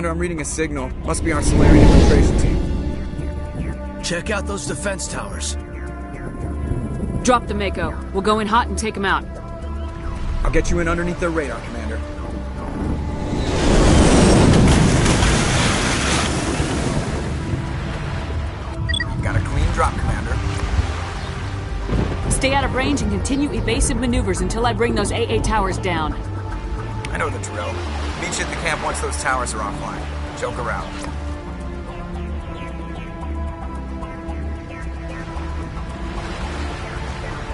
Commander, I'm reading a signal. Must be our Solarian infiltration team. Check out those defense towers. Drop the Mako. We'll go in hot and take them out. I'll get you in underneath their radar, Commander. Got a clean drop, Commander. Stay out of range and continue evasive maneuvers until I bring those AA towers down. I know the drill. Meet you at the camp once those towers are offline. Joke around.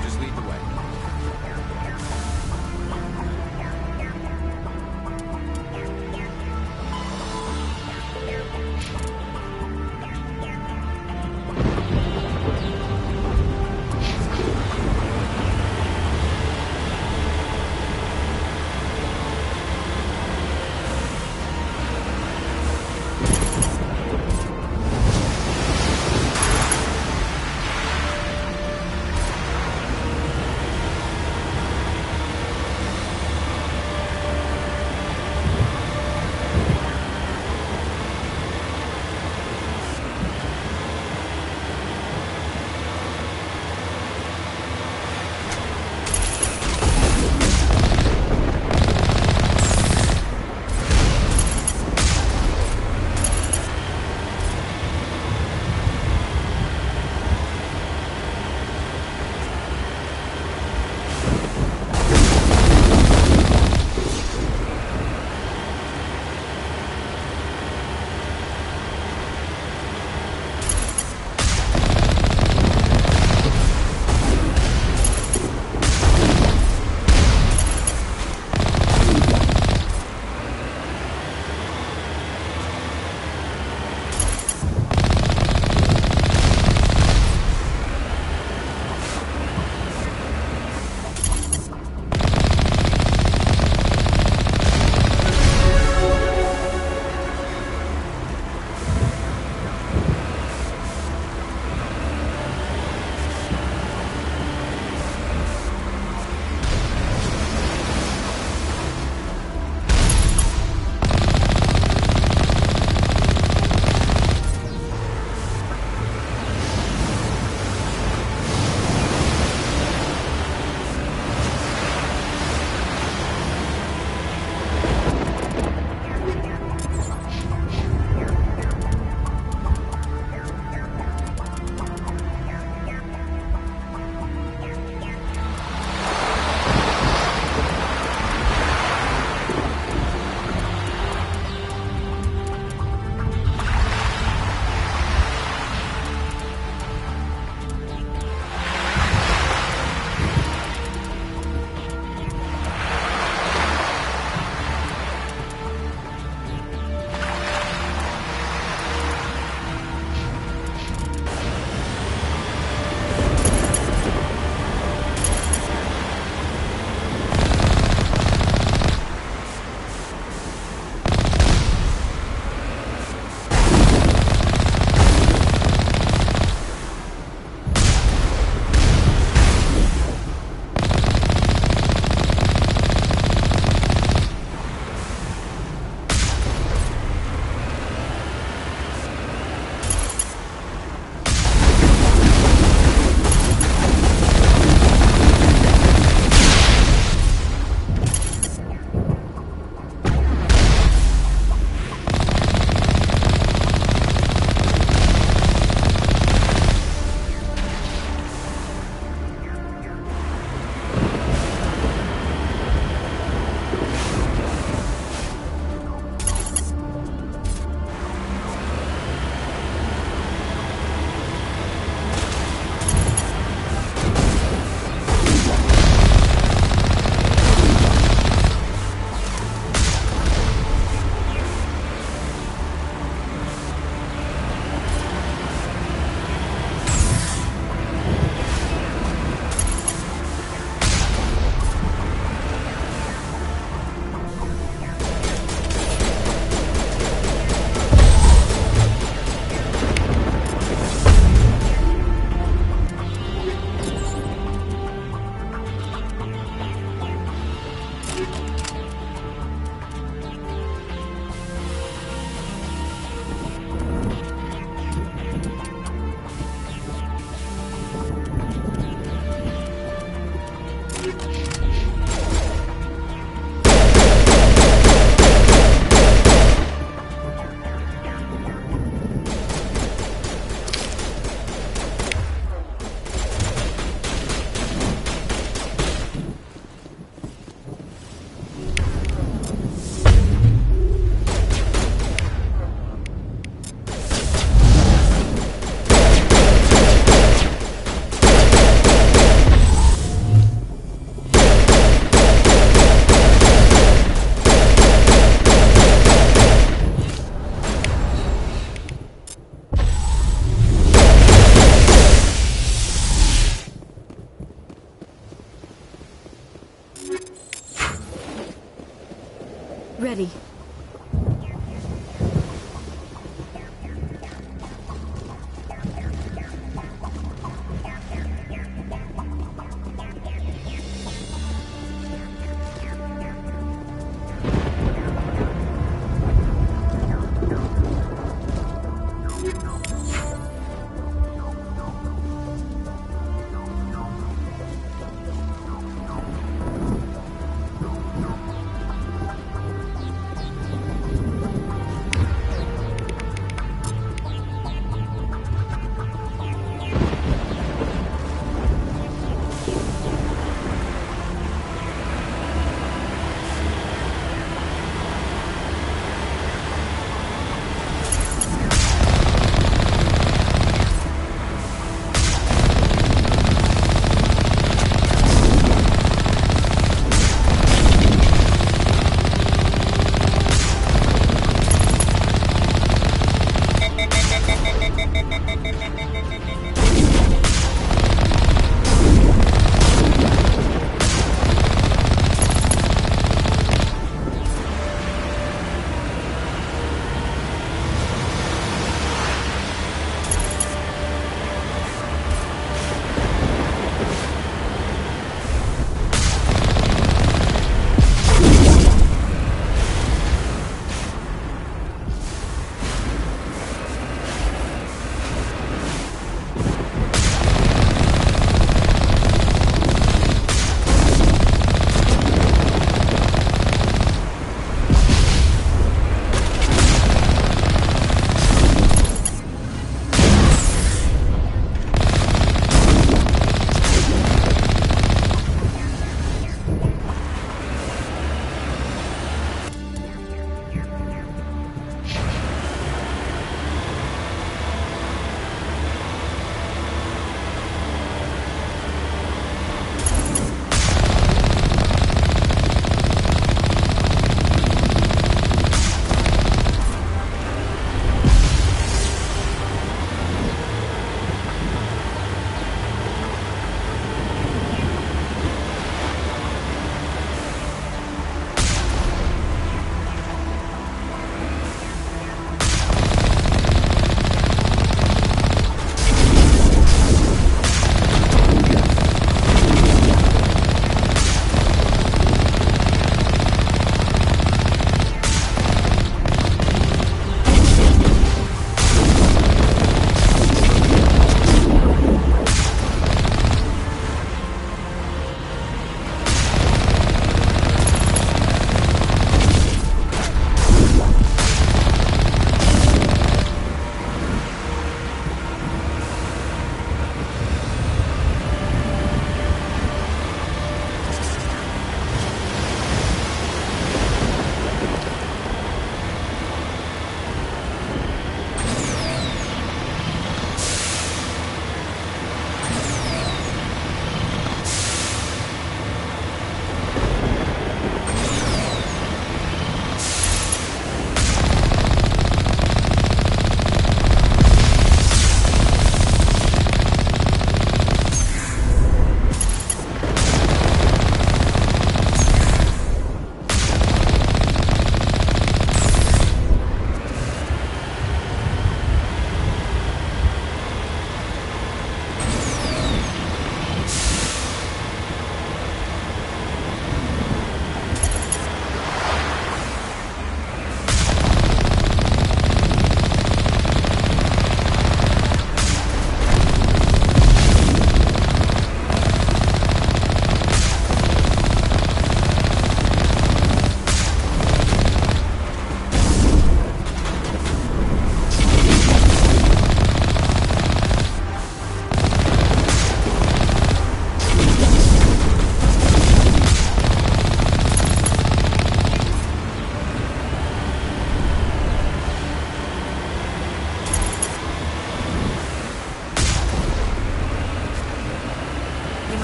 Just lead the way.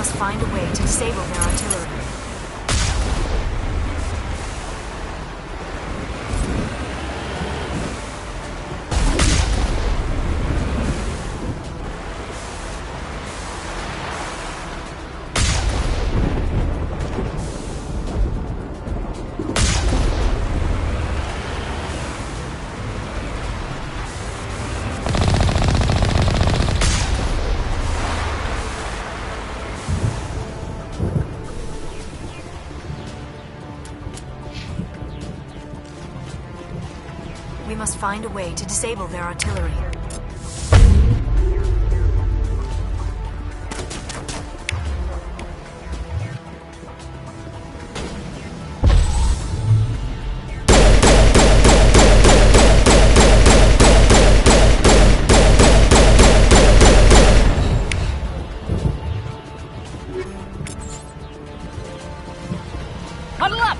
must find a way to disable their artillery. We must find a way to disable their artillery. Huddle up!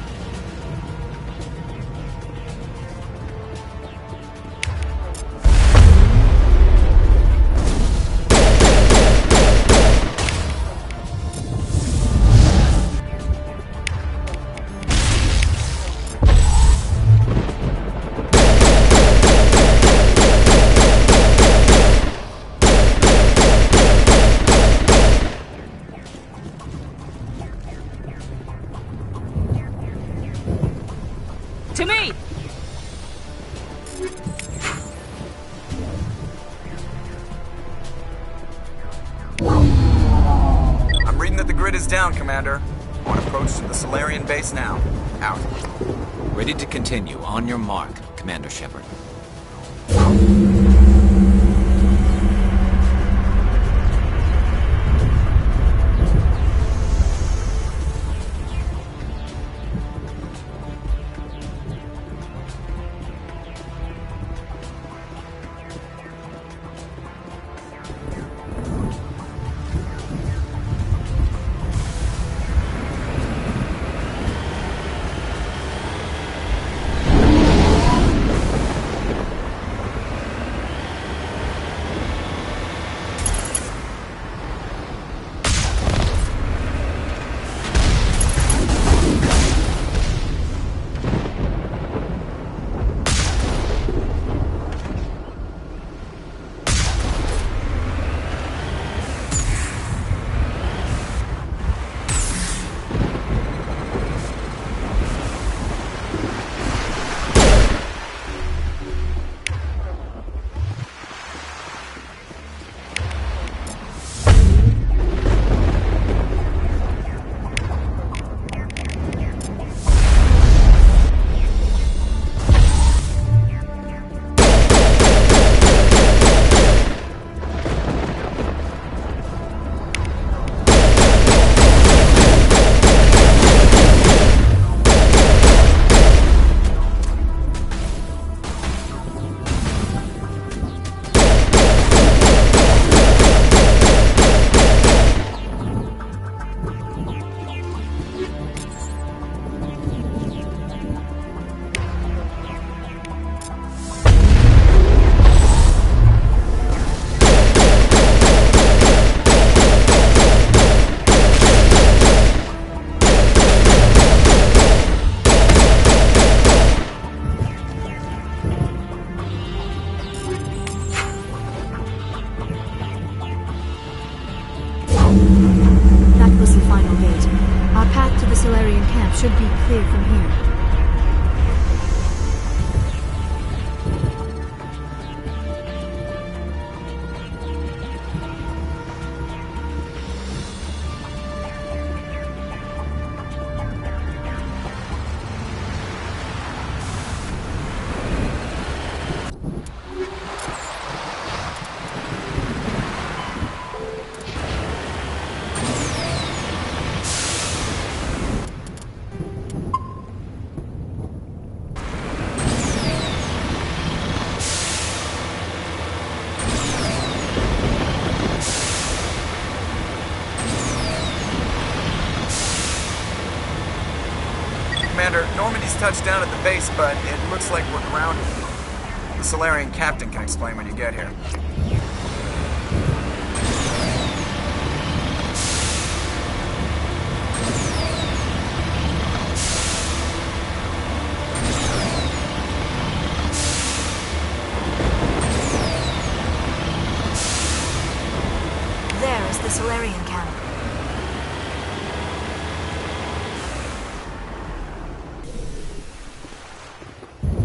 To me! I'm reading that the grid is down, Commander. On approach to the Solarian base now. Out. Ready to continue. On your mark, Commander Shepard. That was the final gate. Our path to the Solarian camp should be clear from here. Commander, Normandy's touched down at the base, but it looks like we're grounded. The Solarian captain can explain when you get here. towards the Solarian camp.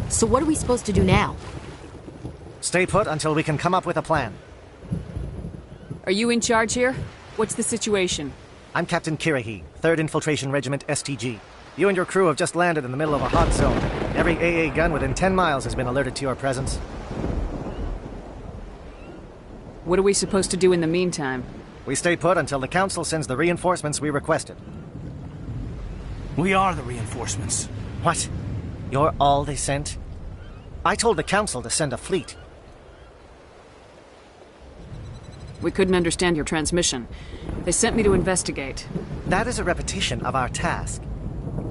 So what are we supposed to do now? Stay put until we can come up with a plan. Are you in charge here? What's the situation? I'm Captain Kirahi, 3rd Infiltration Regiment STG. You and your crew have just landed in the middle of a hot zone. Every AA gun within 10 miles has been alerted to your presence. What are we supposed to do in the meantime? We stay put until the Council sends the reinforcements we requested. We are the reinforcements. What? You're all they sent? I told the Council to send a fleet. We couldn't understand your transmission. They sent me to investigate. That is a repetition of our task.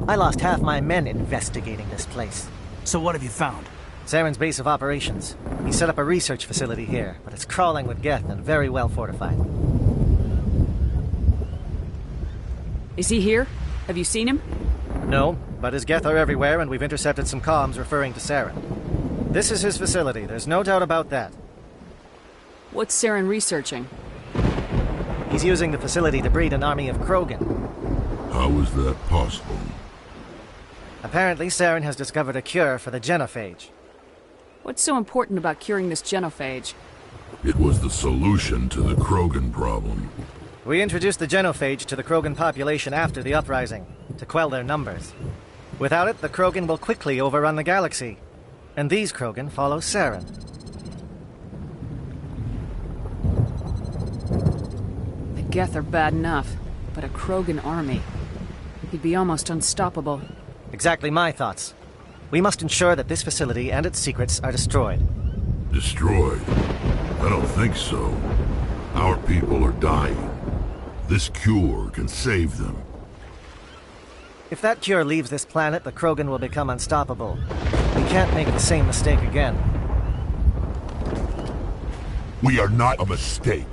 I lost half my men investigating this place. So what have you found? Saren's base of operations. He set up a research facility here, but it's crawling with Geth and very well fortified. Is he here? Have you seen him? No, but his Geth are everywhere, and we've intercepted some comms referring to Saren. This is his facility, there's no doubt about that. What's Saren researching? He's using the facility to breed an army of Krogan. How is that possible? Apparently, Saren has discovered a cure for the genophage. What's so important about curing this genophage? It was the solution to the Krogan problem. We introduced the genophage to the Krogan population after the uprising, to quell their numbers. Without it, the Krogan will quickly overrun the galaxy. And these Krogan follow Saren. The Geth are bad enough, but a Krogan army. He'd be almost unstoppable. Exactly my thoughts. We must ensure that this facility and its secrets are destroyed. Destroyed? I don't think so. Our people are dying. This cure can save them. If that cure leaves this planet, the Krogan will become unstoppable. We can't make the same mistake again. We are not a mistake.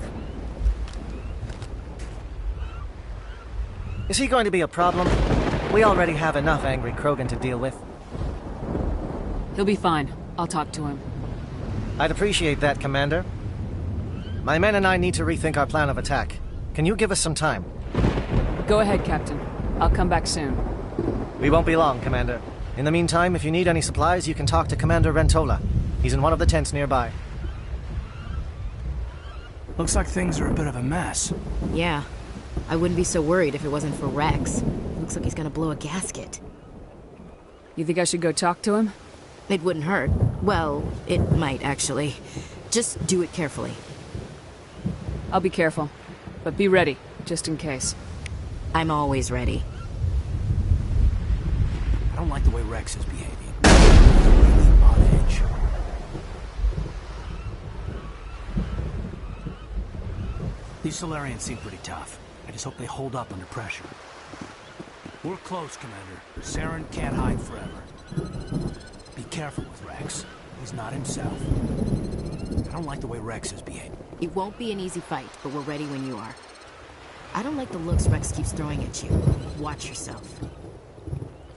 Is he going to be a problem? We already have enough angry Krogan to deal with. He'll be fine. I'll talk to him. I'd appreciate that, Commander. My men and I need to rethink our plan of attack. Can you give us some time? Go ahead, Captain. I'll come back soon. We won't be long, Commander. In the meantime, if you need any supplies, you can talk to Commander Rentola. He's in one of the tents nearby. Looks like things are a bit of a mess. Yeah. I wouldn't be so worried if it wasn't for Rex. Looks like he's gonna blow a gasket. You think I should go talk to him? It wouldn't hurt. Well, it might, actually. Just do it carefully. I'll be careful. But be ready, just in case. I'm always ready. I don't like the way Rex is behaving. Really on edge. These Solarians seem pretty tough. I just hope they hold up under pressure. We're close, Commander. Saren can't hide forever. Be careful with Rex. He's not himself. I don't like the way Rex is behaving. It won't be an easy fight, but we're ready when you are. I don't like the looks Rex keeps throwing at you. Watch yourself.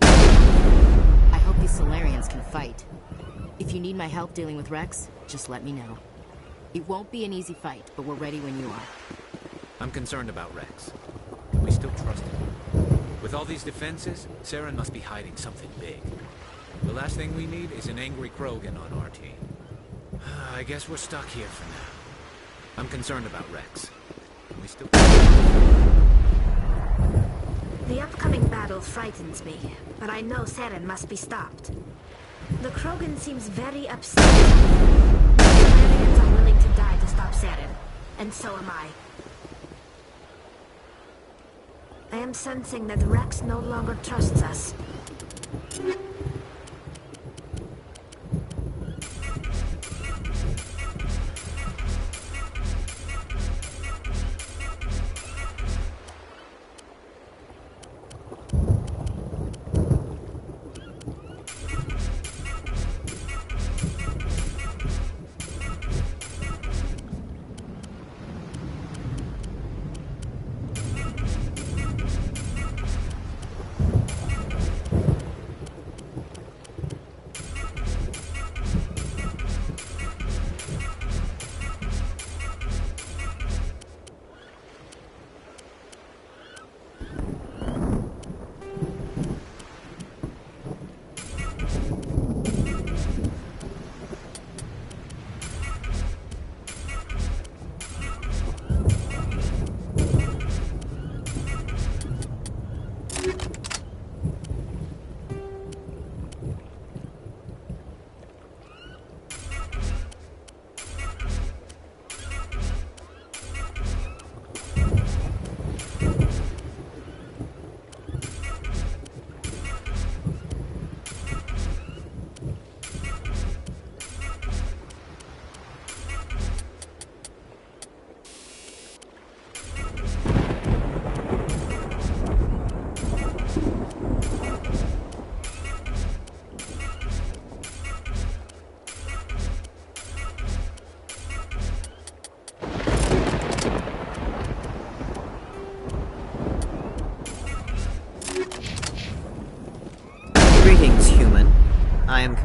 I hope these Solarians can fight. If you need my help dealing with Rex, just let me know. It won't be an easy fight, but we're ready when you are. I'm concerned about Rex. Can we still trust him? With all these defenses, Saren must be hiding something big. The last thing we need is an angry Krogan on our team. I guess we're stuck here for now. I'm concerned about Rex. Can we still... The upcoming battle frightens me, but I know Saren must be stopped. The Krogan seems very upset. The Solarians are willing to die to stop Saren, and so am I. I am sensing that Rex no longer trusts us.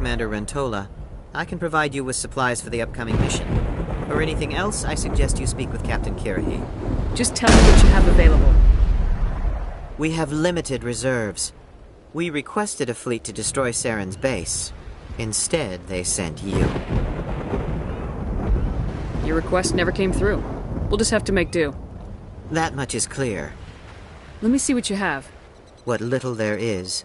Commander Rentola, I can provide you with supplies for the upcoming mission. For anything else, I suggest you speak with Captain Kirahi. Just tell me what you have available. We have limited reserves. We requested a fleet to destroy Saren's base. Instead, they sent you. Your request never came through. We'll just have to make do. That much is clear. Let me see what you have. What little there is.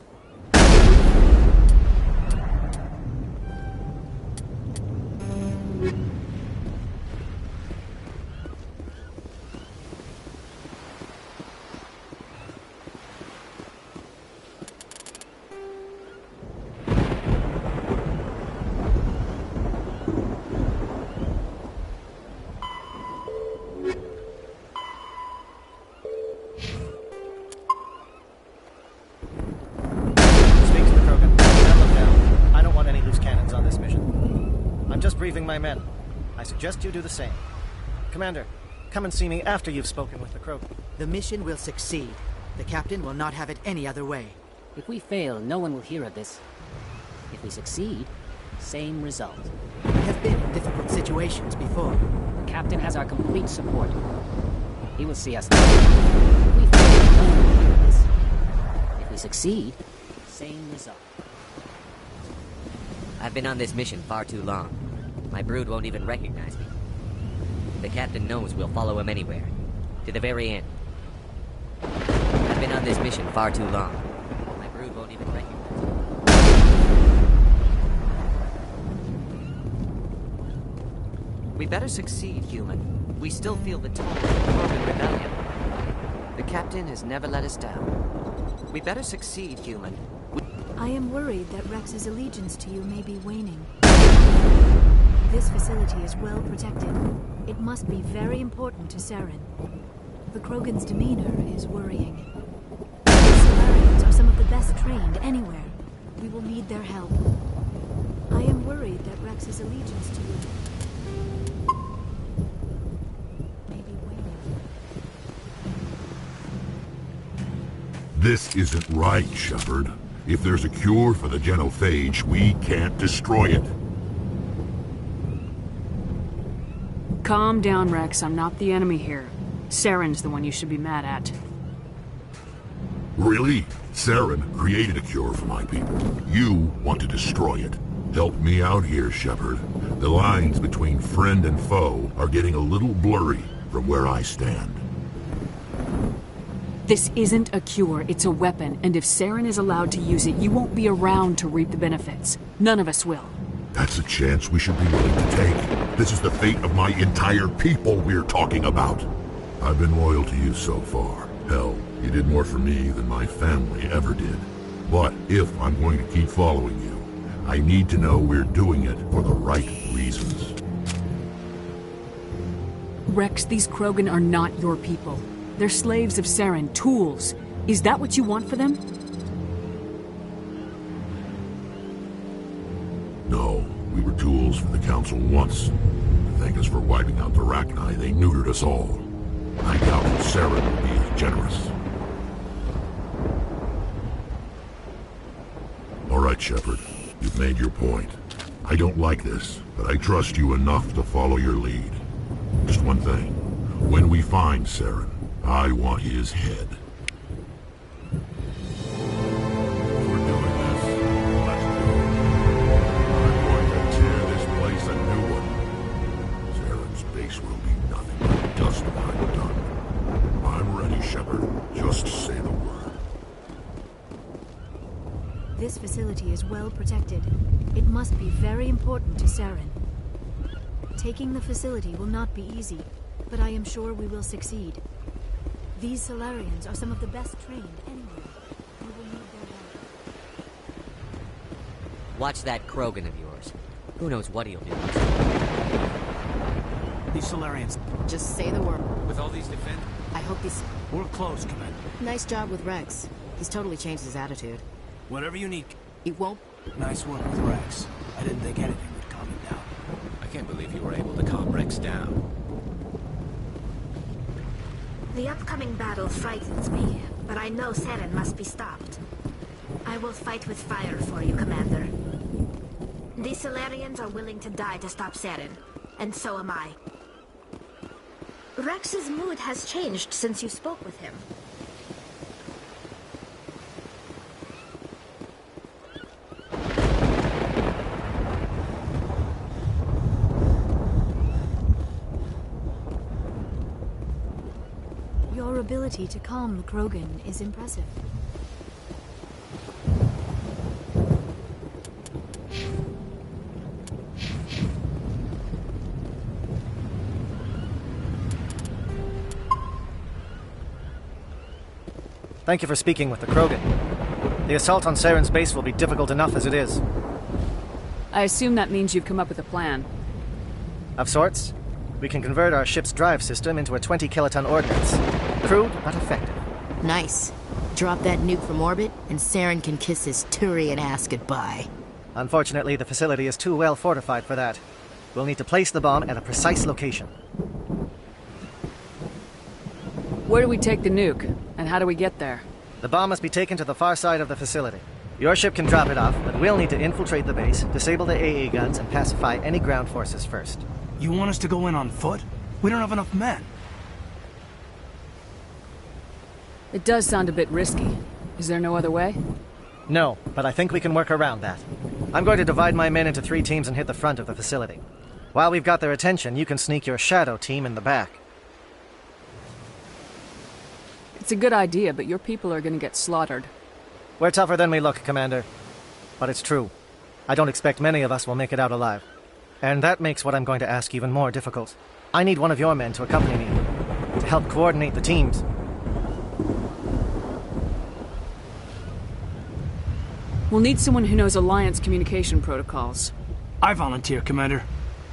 My men. I suggest you do the same. Commander, come and see me after you've spoken with the Krogan. The mission will succeed. The captain will not have it any other way. If we fail, no one will hear of this. If we succeed, same result. We have been in difficult situations before. The captain has our complete support. He will see us through. If we fail, no one will hear of this. If we succeed, same result. I've been on this mission far too long. My brood won't even recognize me. The captain knows we'll follow him anywhere. To the very end. I've been on this mission far too long. My brood won't even recognize me. We better succeed, human. We still feel the toll of the Krogan rebellion. The captain has never let us down. We better succeed, human. I am worried that Rex's allegiance to you may be waning. This facility is well protected. It must be very important to Saren. The Krogan's demeanor is worrying. The Solarians are some of the best trained anywhere. We will need their help. I am worried that Rex's allegiance to you may be waning. This isn't right, Shepard. If there's a cure for the genophage, we can't destroy it. Calm down, Rex. I'm not the enemy here. Saren's the one you should be mad at. Really? Saren created a cure for my people. You want to destroy it. Help me out here, Shepard. The lines between friend and foe are getting a little blurry from where I stand. This isn't a cure, it's a weapon, and if Saren is allowed to use it, you won't be around to reap the benefits. None of us will. That's a chance we should be willing to take. This is the fate of my entire people we're talking about. I've been loyal to you so far. Hell, you did more for me than my family ever did. But if I'm going to keep following you, I need to know we're doing it for the right reasons. Rex, these Krogan are not your people. They're slaves of Saren, tools. Is that what you want for them? No, we were tools for the Council once. To thank us for wiping out the Rachni, they neutered us all. I doubt Saren would be as generous. All right, Shepard. You've made your point. I don't like this, but I trust you enough to follow your lead. Just one thing. When we find Saren, I want his head. We're doing this. Let's go. I'm going to tear this place a new one. Saren's base will be nothing but dust when I'm done. I'm ready, Shepard. Just say the word. This facility is well protected. It must be very important to Saren. Taking the facility will not be easy, but I am sure we will succeed. These Solarians are some of the best trained anywhere. We will need their help. Watch that Krogan of yours. Who knows what he'll do. These Solarians. Just say the word. With all these defense... I hope these... We're close, Commander. Nice job with Rex. He's totally changed his attitude. Whatever you need. It won't... Nice work with Rex. I didn't think anything would calm him down. I can't believe you were able to calm Rex down. The upcoming battle frightens me, but I know Saren must be stopped. I will fight with fire for you, Commander. The Solarians are willing to die to stop Saren, and so am I. Rex's mood has changed since you spoke with him. Your ability to calm the Krogan is impressive. Thank you for speaking with the Krogan. The assault on Saren's base will be difficult enough as it is. I assume that means you've come up with a plan. Of sorts. We can convert our ship's drive system into a 20-kiloton ordnance. Crude, but effective. Nice. Drop that nuke from orbit, and Saren can kiss his Turian ass goodbye. Unfortunately, the facility is too well fortified for that. We'll need to place the bomb at a precise location. Where do we take the nuke? And how do we get there? The bomb must be taken to the far side of the facility. Your ship can drop it off, but we'll need to infiltrate the base, disable the AA guns, and pacify any ground forces first. You want us to go in on foot? We don't have enough men. It does sound a bit risky. Is there no other way? No, but I think we can work around that. I'm going to divide my men into 3 teams and hit the front of the facility. While we've got their attention, you can sneak your shadow team in the back. It's a good idea, but your people are going to get slaughtered. We're tougher than we look, Commander. But it's true. I don't expect many of us will make it out alive. And that makes what I'm going to ask even more difficult. I need one of your men to accompany me, to help coordinate the teams. We'll need someone who knows Alliance communication protocols. I volunteer, Commander.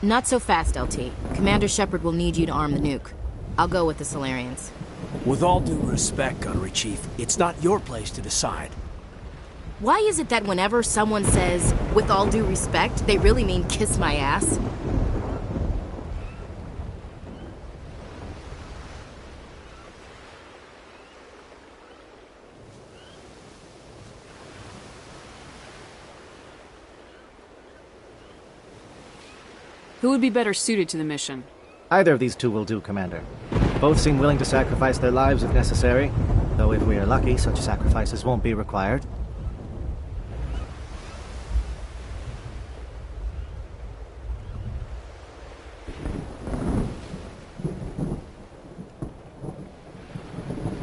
Not so fast, LT. Commander Shepard will need you to arm the nuke. I'll go with the Solarians. With all due respect, Gunnery Chief, it's not your place to decide. Why is it that whenever someone says, with all due respect, they really mean kiss my ass? Who would be better suited to the mission? Either of these 2 will do, Commander. Both seem willing to sacrifice their lives if necessary, though if we are lucky, such sacrifices won't be required.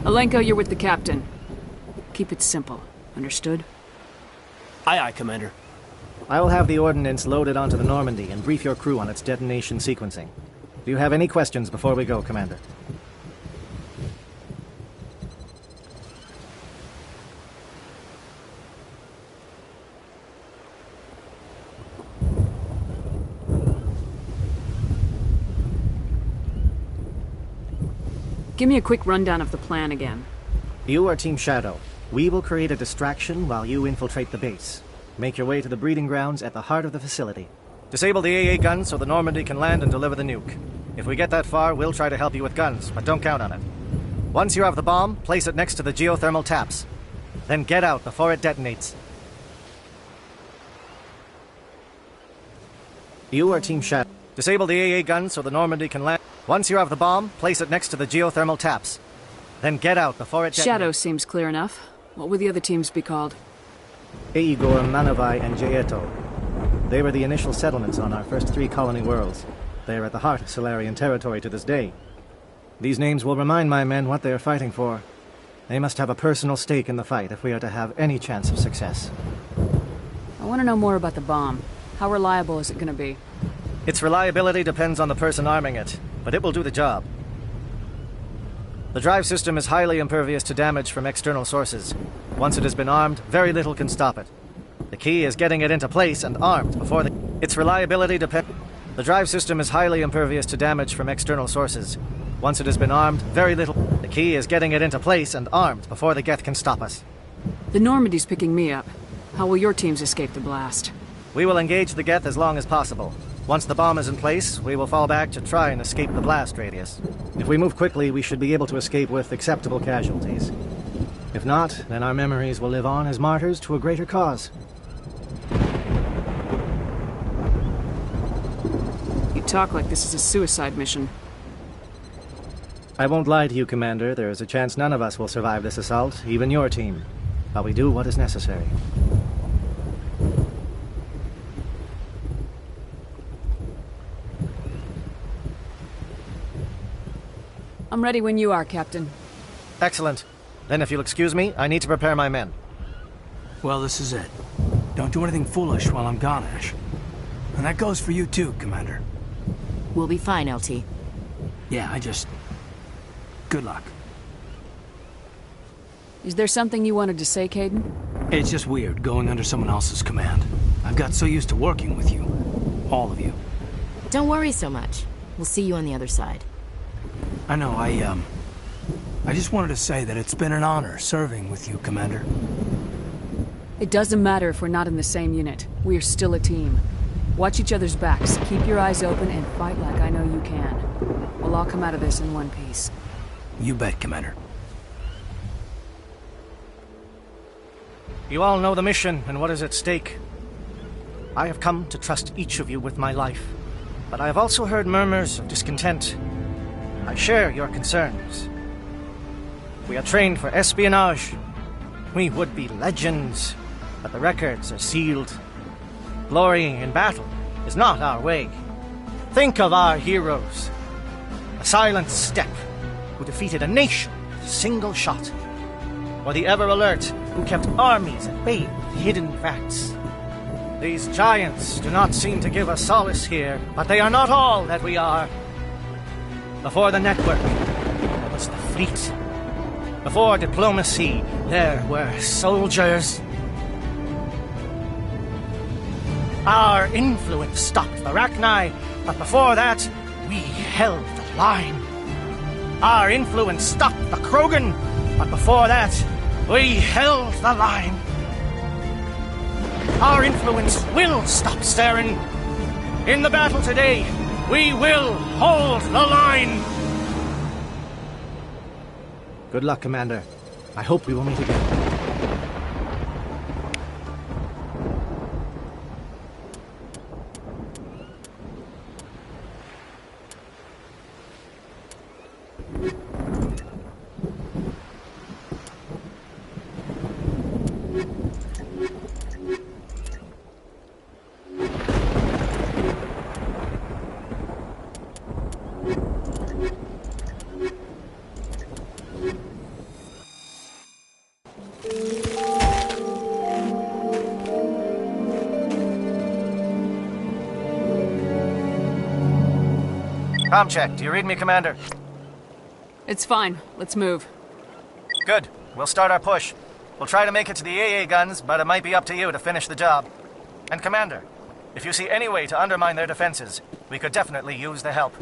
Alenko, you're with the captain. Keep it simple. Understood? Aye, aye, Commander. I will have the ordnance loaded onto the Normandy and brief your crew on its detonation sequencing. Do you have any questions before we go, Commander? Give me a quick rundown of the plan again. You are Team Shadow. We will create a distraction while you infiltrate the base. Make your way to the breeding grounds at the heart of the facility. Disable the AA guns so the Normandy can land and deliver the nuke. If we get that far, we'll try to help you with guns, but don't count on it. Once you have the bomb, place it next to the geothermal taps. Then get out before it detonates. You are Team Shadow. Disable the AA guns so the Normandy can land. Once you have the bomb, place it next to the geothermal taps. Then get out before it detonates. Shadow seems clear enough. What would the other teams be called? Aegor, Manavai, and Jaeto. They were the initial settlements on our first 3 colony worlds. They are at the heart of Solarian territory to this day. These names will remind my men what they are fighting for. They must have a personal stake in the fight if we are to have any chance of success. I want to know more about the bomb. How reliable is it going to be? Its reliability depends on the person arming it, but it will do the job. The drive system is highly impervious to damage from external sources. Once it has been armed, very little can stop it. The key is getting it into place and armed before its reliability depends. The drive system is highly impervious to damage from external sources. Once it has been armed, very little. The key is getting it into place and armed before the Geth can stop us. The Normandy's picking me up. How will your teams escape the blast? We will engage the Geth as long as possible. Once the bomb is in place, we will fall back to try and escape the blast radius. If we move quickly, we should be able to escape with acceptable casualties. If not, then our memories will live on as martyrs to a greater cause. talk like this is a suicide mission. I won't lie to you, Commander. There is a chance none of us will survive this assault, even your team. But we do what is necessary. I'm ready when you are, Captain. Excellent. Then if you'll excuse me, I need to prepare my men. Well, this is it. Don't do anything foolish while I'm gone, Ash. And that goes for you too, Commander. We'll be fine, LT. Yeah, good luck. Is there something you wanted to say, Kaidan? It's just weird going under someone else's command. I've got so used to working with you. All of you. Don't worry so much. We'll see you on the other side. I know, I just wanted to say that it's been an honor serving with you, Commander. It doesn't matter if we're not in the same unit. We are still a team. Watch each other's backs, keep your eyes open, and fight like I know you can. We'll all come out of this in one piece. You bet, Commander. You all know the mission and what is at stake. I have come to trust each of you with my life, but I have also heard murmurs of discontent. I share your concerns. We are trained for espionage. We would be legends, but the records are sealed. Glorying in battle is not our way. Think of our heroes. A silent step who defeated a nation with a single shot. Or the ever-alert who kept armies at bay with hidden facts. These giants do not seem to give us solace here, but they are not all that we are. Before the network, there was the fleet. Before diplomacy, there were soldiers. Our influence stopped the Rachni, but before that, we held the line. Our influence stopped the Krogan, but before that, we held the line. Our influence will stop Saren. In the battle today, we will hold the line. Good luck, Commander. I hope we will meet again. Comm check. Do you read me, Commander? It's fine. Let's move. Good. We'll start our push. We'll try to make it to the AA guns, but it might be up to you to finish the job. And Commander, if you see any way to undermine their defenses, we could definitely use the help.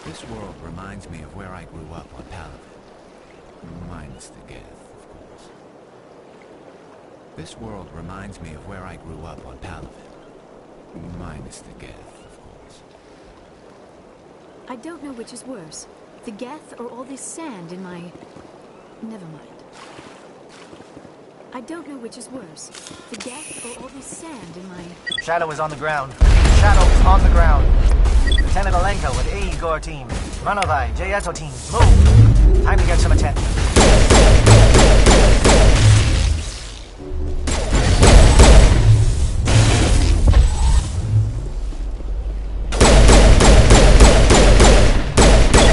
This world reminds me of where I grew up on Palaven. Minus the Geth, of course. This world reminds me of where I grew up on Palaven. Minus the Geth, of course. I don't know which is worse. The Geth or all this sand in my... Never mind. I don't know which is worse. The Geth or all this sand in my... Shadow is on the ground. Shadow is on the ground. Lieutenant Alenko with A. Igor team. Manovai, J.Eto team. Move! Time to get some attention.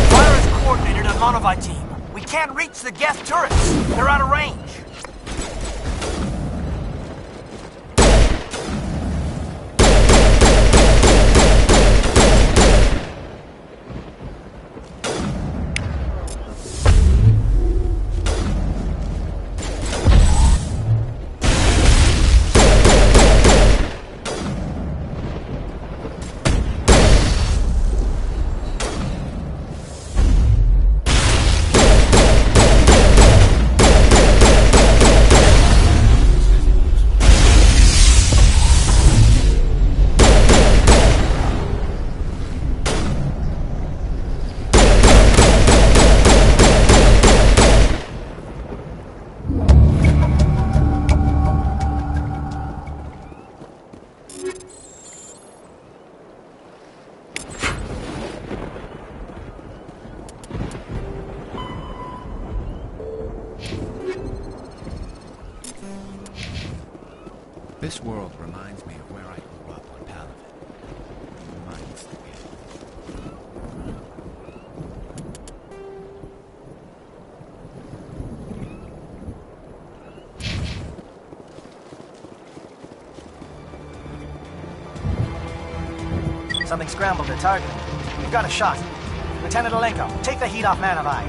Fire is coordinated on Manovai team. We can't reach the Geth turrets. They're out of range. This world reminds me of where I grew up on Palaven. Minus the Geth. Something scrambled their target. We've got a shot. Lieutenant Alenko, take the heat off Manovai.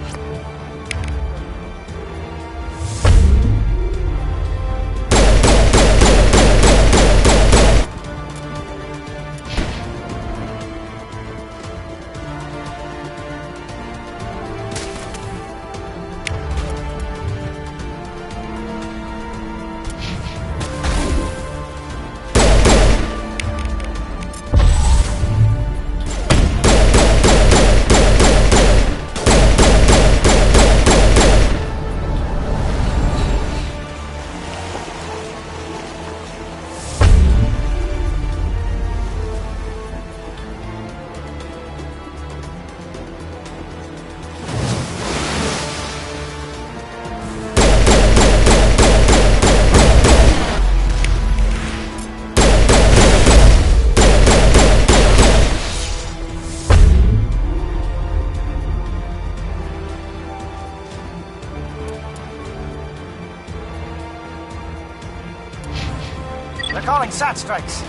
They're calling SAT strikes.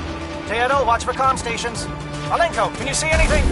J.Eto, watch for comm stations. Alenko, can you see anything?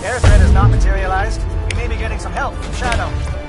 Air threat has not materialized. We may be getting some help from Shadow.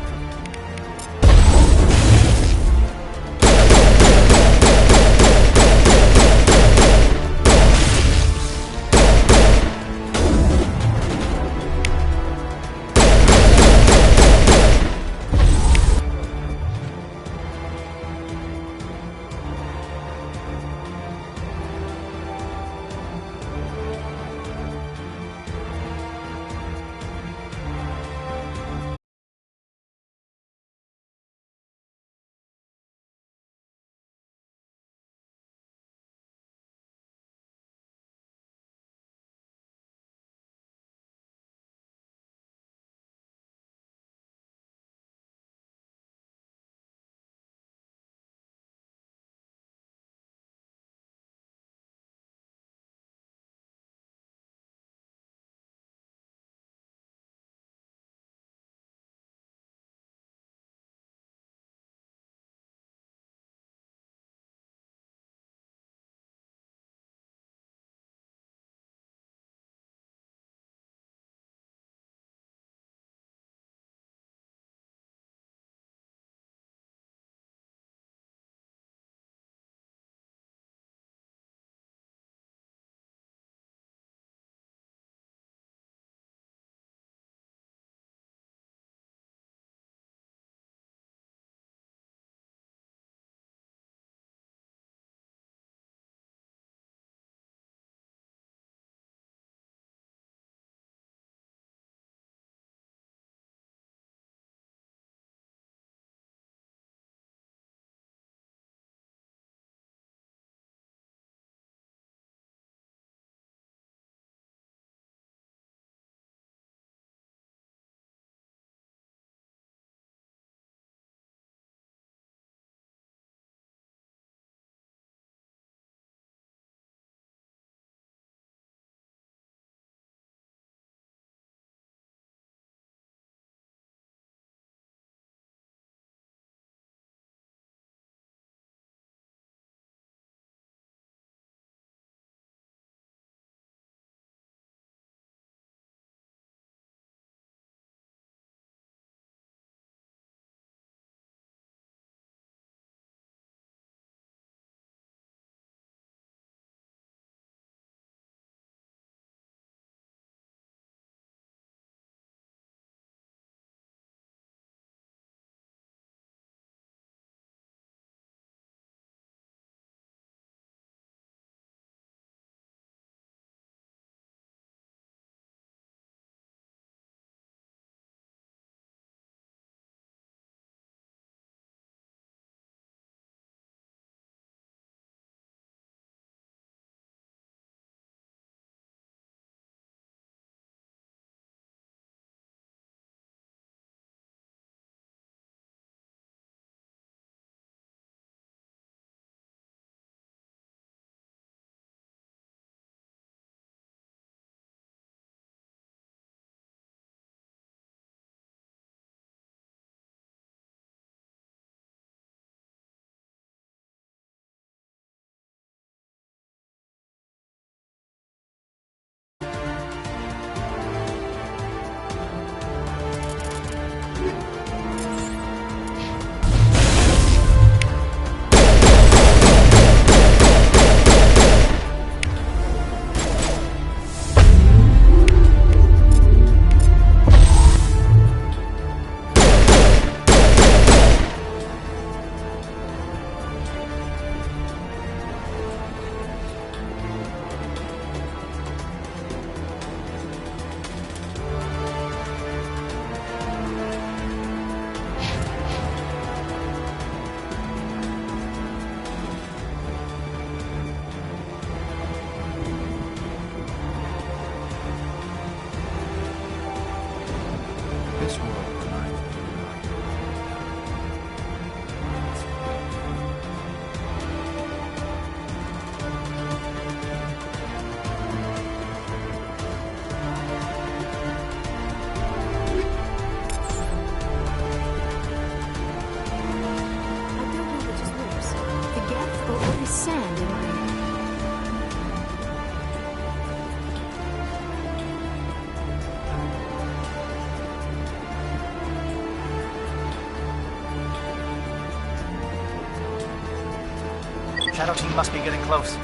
Shadow team must be getting close.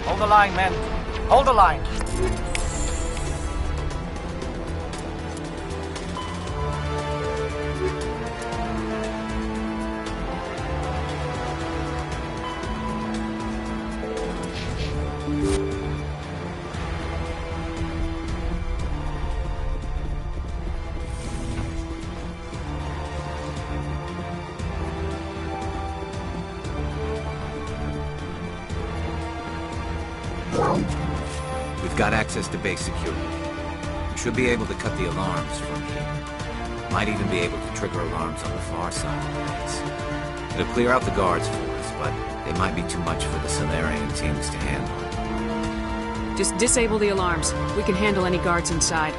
Hold the line, men. Hold the line. We've got access to base security. We should be able to cut the alarms from here. Might even be able to trigger alarms on the far side of the base. It'll clear out the guards for us, but they might be too much for the Solarian teams to handle. Just disable the alarms. We can handle any guards inside.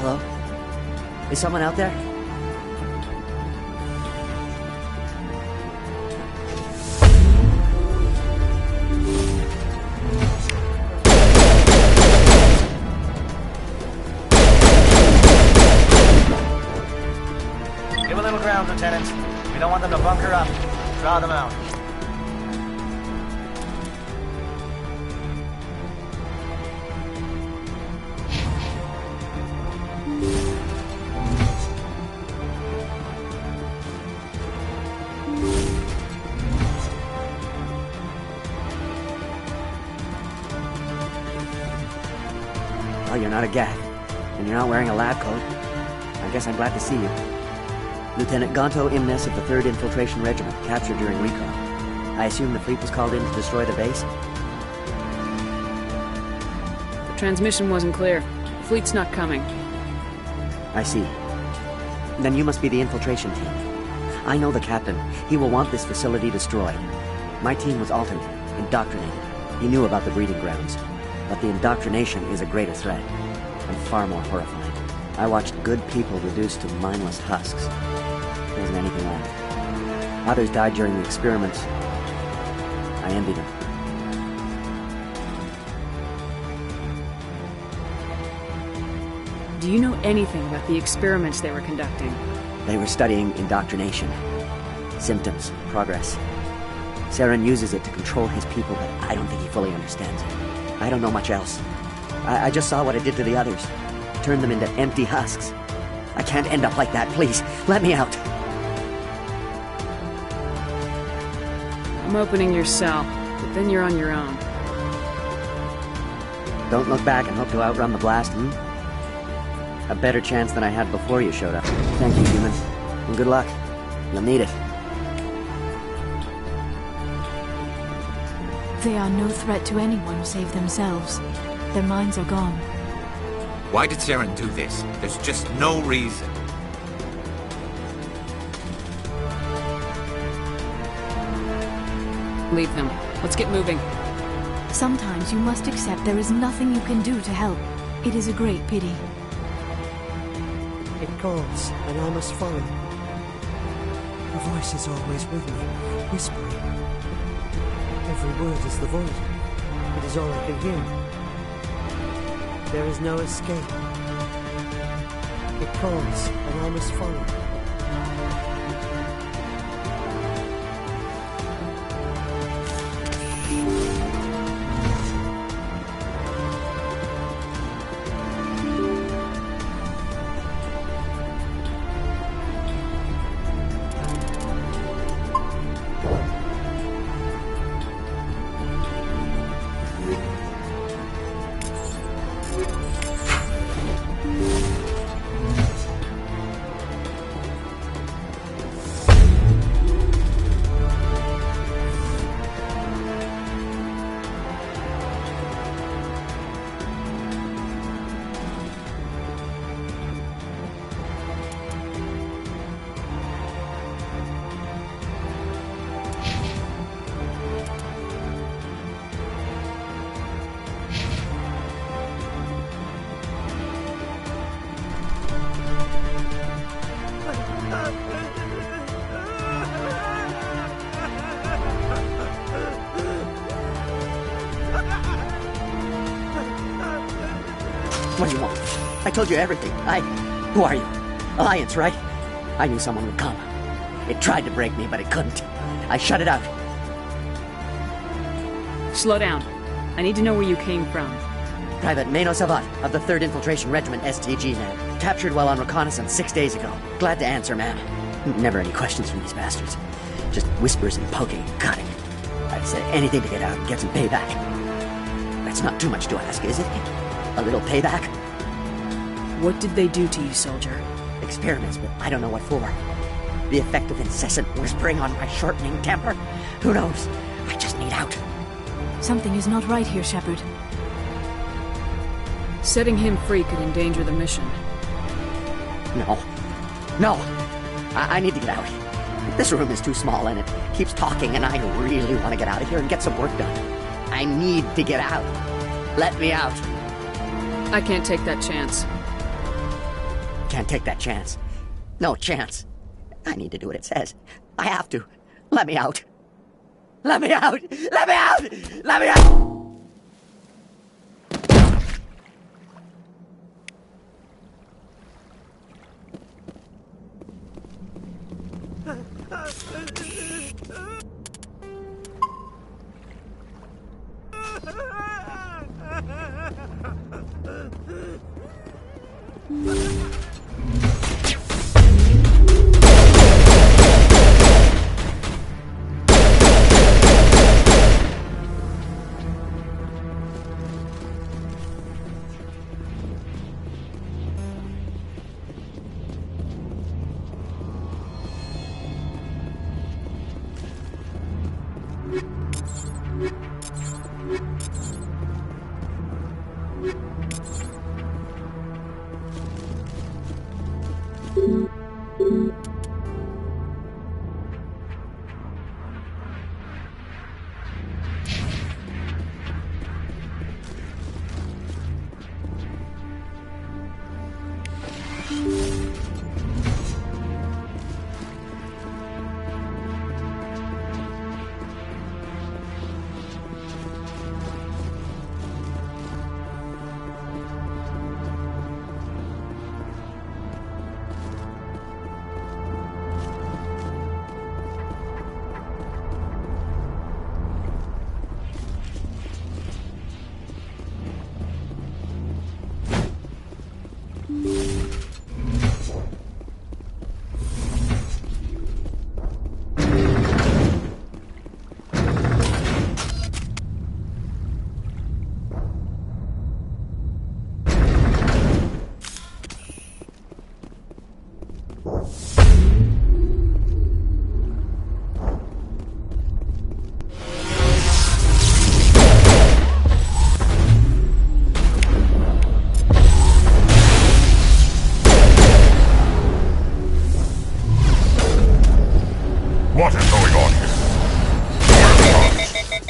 Hello? Is someone out there? Give a little ground, Lieutenant. We don't want them to bunker up. Draw them out. Well, you're not a GAC, and you're not wearing a lab coat. I guess I'm glad to see you. Lieutenant Gonto Imnes of the 3rd Infiltration Regiment, captured during recon. I assume the fleet was called in to destroy the base? The Transmission wasn't clear. Fleet's not coming. I see. Then you must be the infiltration team. I know the captain. He will want this facility destroyed. My team was altered, indoctrinated. He knew about the breeding grounds. But the indoctrination is a greater threat, and far more horrifying. I watched good people reduced to mindless husks. There wasn't anything left. Others died during the experiments. I envy them. Do you know anything about the experiments they were conducting? They were studying indoctrination. Symptoms, progress. Saren uses it to control his people, but I don't think he fully understands it. I don't know much else. I just saw what it did to the others. Turned them into empty husks. I can't end up like that, please. Let me out. I'm opening your cell, but then you're on your own. Don't look back and hope to outrun the blast, A better chance than I had before you showed up. Thank you, human. And good luck. You'll need it. They are no threat to anyone save themselves. Their minds are gone. Why did Saren do this? There's just no reason. Leave them. Let's get moving. Sometimes you must accept there is nothing you can do to help. It is a great pity. It calls, and I must follow. The voice is always with me, whispering. Every word is the void. It is all I can hear. There is no escape. It calls, and I must follow. What do you want? I told you everything. Who are you? Alliance, right? I knew someone would come. It tried to break me, but it couldn't. I shut it out. Slow down. I need to know where you came from. Private Mano Savat of the 3rd Infiltration Regiment STG, ma'am. Captured while on reconnaissance 6 days ago. Glad to answer, ma'am. Never any questions from these bastards. Just whispers and poking and cutting. I'd said anything to get out and get some payback. That's not too much to ask, is it? A little payback? What did they do to you, soldier? Experiments, but I don't know what for. The effect of incessant whispering on my shortening temper? Who knows? I just need out. Something is not right here, Shepard. Setting him free could endanger the mission. No. I need to get out. This room is too small and it keeps talking and I really want to get out of here and get some work done. I need to get out. Let me out. I can't take that chance. Can't take that chance. No chance. I need to do what it says. I have to. Let me out. Let me out! Let me out! Let me out!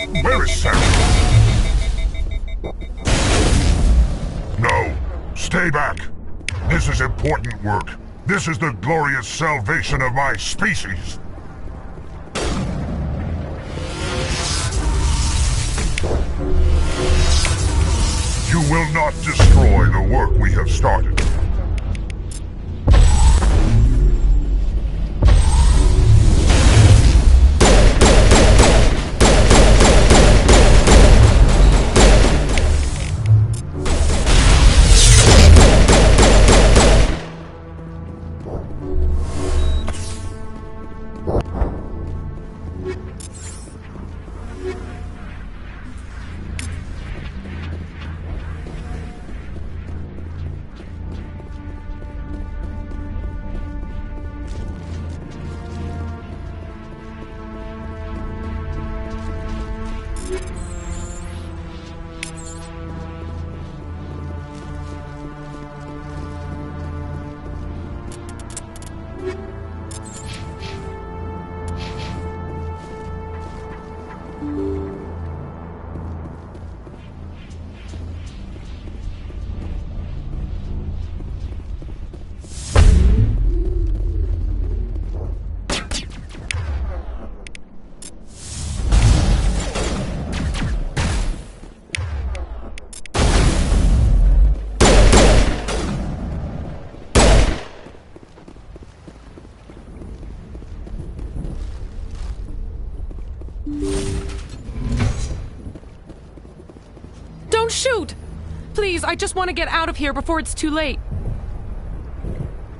Where is Saren? No. Stay back. This is important work. This is the glorious salvation of my species. You will not destroy the work we have started. Don't shoot! Please, I just want to get out of here before it's too late.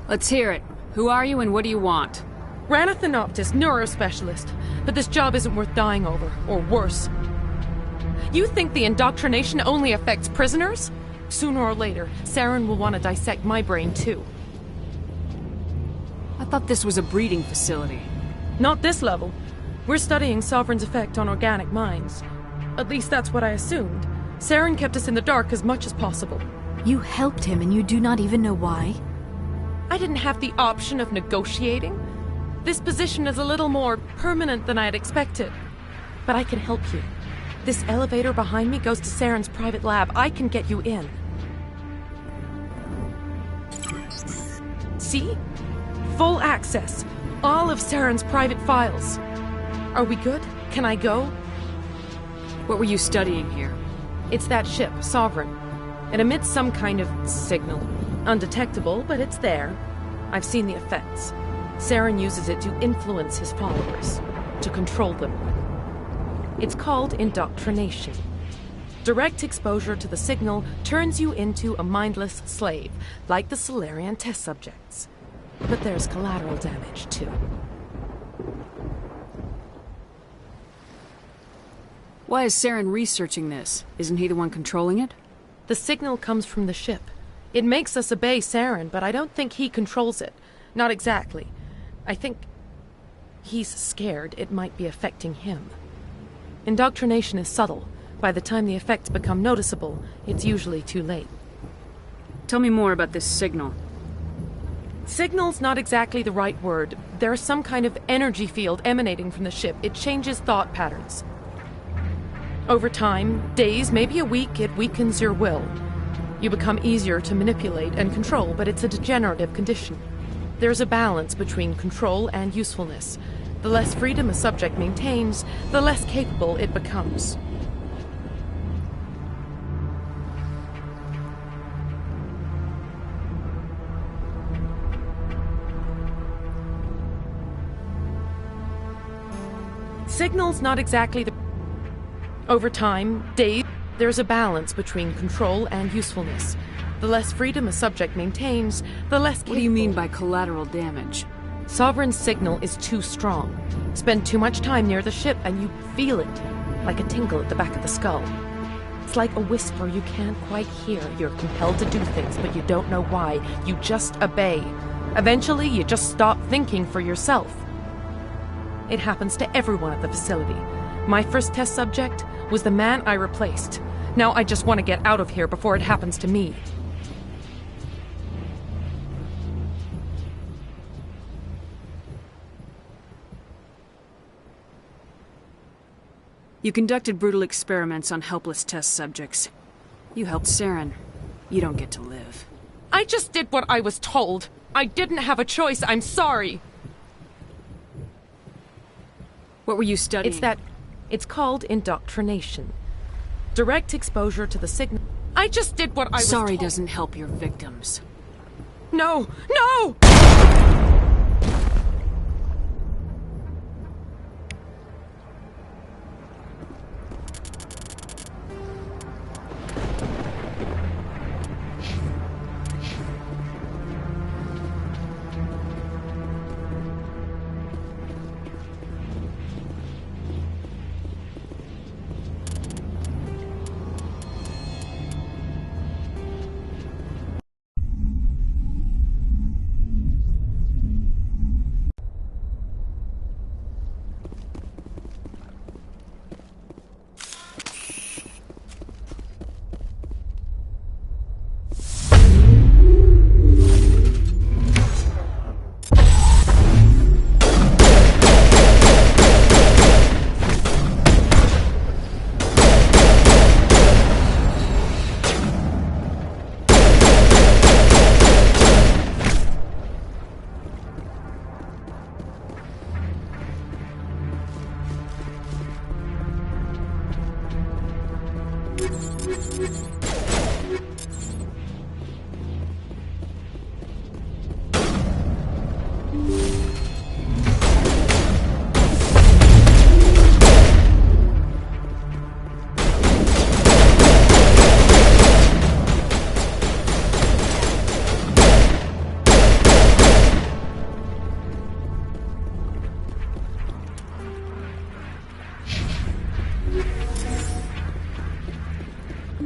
Let's hear it. Who are you and what do you want? Ranathanoptis, neurospecialist. But this job isn't worth dying over, or worse. You think the indoctrination only affects prisoners? Sooner or later, Saren will want to dissect my brain too. I thought this was a breeding facility. Not this level. We're studying Sovereign's effect on organic minds. At least that's what I assumed. Saren kept us in the dark as much as possible. You helped him and you do not even know why? I didn't have the option of negotiating. This position is a little more permanent than I had expected. But I can help you. This elevator behind me goes to Saren's private lab. I can get you in. See? Full access. All of Saren's private files. Are we good? Can I go? What were you studying here? It's that ship, Sovereign. It emits some kind of signal. Undetectable, but it's there. I've seen the effects. Saren uses it to influence his followers, to control them. It's called indoctrination. Direct exposure to the signal turns you into a mindless slave, like the Salarian test subjects. But there's collateral damage, too. Why is Saren researching this? Isn't he the one controlling it? The signal comes from the ship. It makes us obey Saren, but I don't think he controls it. Not exactly. I think he's scared it might be affecting him. Indoctrination is subtle. By the time the effects become noticeable, it's usually too late. Tell me more about this signal. Signal's not exactly the right word. There's some kind of energy field emanating from the ship. It changes thought patterns. Over time, days, maybe a week, it weakens your will. You become easier to manipulate and control, but it's a degenerative condition. There's a balance between control and usefulness. The less freedom a subject maintains, the less capable it becomes. Signal's not exactly the... Over time, days, there's a balance between control and usefulness. The less freedom a subject maintains, the less capable... What do you mean by collateral damage? Sovereign's signal is too strong. Spend too much time near the ship and you feel it, like a tingle at the back of the skull. It's like a whisper you can't quite hear. You're compelled to do things, but you don't know why. You just obey. Eventually, you just stop thinking for yourself. It happens to everyone at the facility. My first test subject was the man I replaced. Now I just want to get out of here before it happens to me. You conducted brutal experiments on helpless test subjects. You helped Saren. You don't get to live. I just did what I was told. I didn't have a choice. I'm sorry. What were you studying? It's called indoctrination. Direct exposure to the signal. I just did what I was told. Sorry doesn't help your victims. No! No!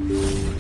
You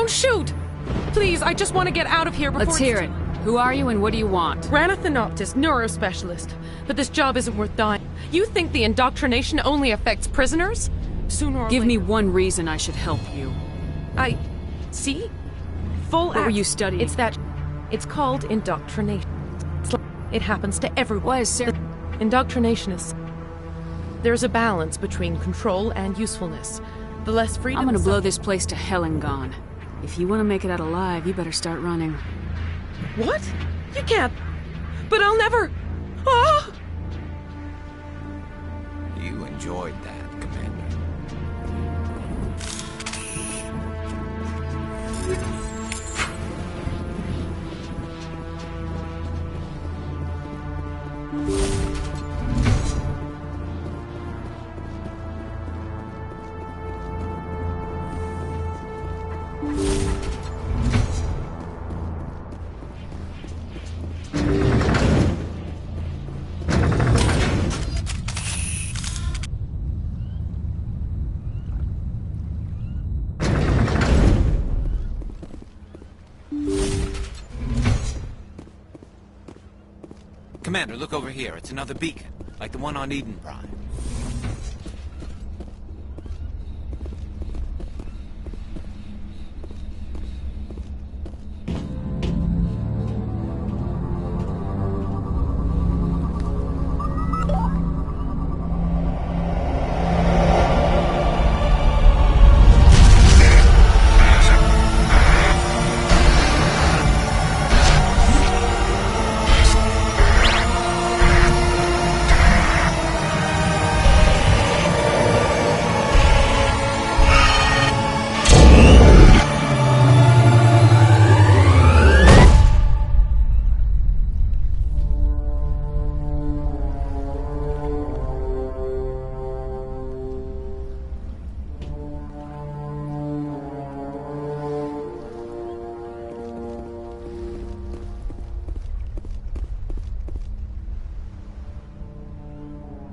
Don't shoot! Please, I just want to get out of here before... Let's hear it. Who are you and what do you want? Rana Thanoptis, neurospecialist. But this job isn't worth dying. You think the indoctrination only affects prisoners? Sooner or Give me later. one reason I should help you. See? Full What were you studying? It's that... It's called indoctrination. It happens to everyone. Why is Sarah... Indoctrination is... There's a balance between control and usefulness. The less freedom... I'm gonna blow this place to hell and gone. If you want to make it out alive, you better start running. What? You can't... But I'll never... Ah! You enjoyed that, Commander. Commander, look over here. It's another beacon, like the one on Eden Prime.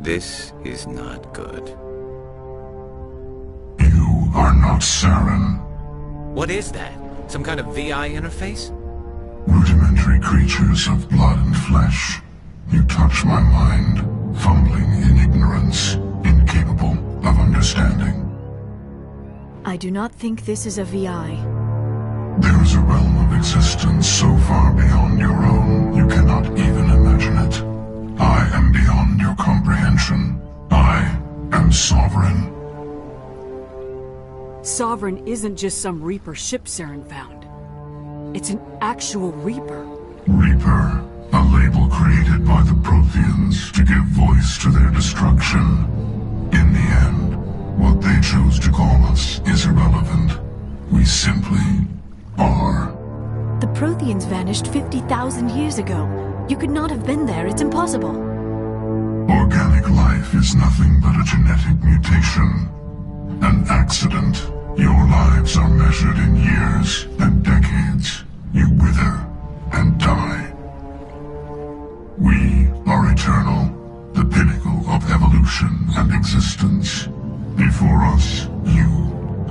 This is not good. You are not Saren. What is that? Some kind of VI interface? Rudimentary creatures of blood and flesh. You touch my mind, fumbling in ignorance, incapable of understanding. I do not think this is a VI. There is a realm of existence so far beyond your own, you cannot even imagine it. I am beyond your comprehension. I am Sovereign. Sovereign isn't just some Reaper ship Saren found. It's an actual Reaper. Reaper, a label created by the Protheans to give voice to their destruction. In the end, what they chose to call us is irrelevant. We simply are. The Protheans vanished 50,000 years ago. You could not have been there. It's impossible. Organic life is nothing but a genetic mutation. An accident. Your lives are measured in years and decades. You wither and die. We are eternal, the pinnacle of evolution and existence. Before us, you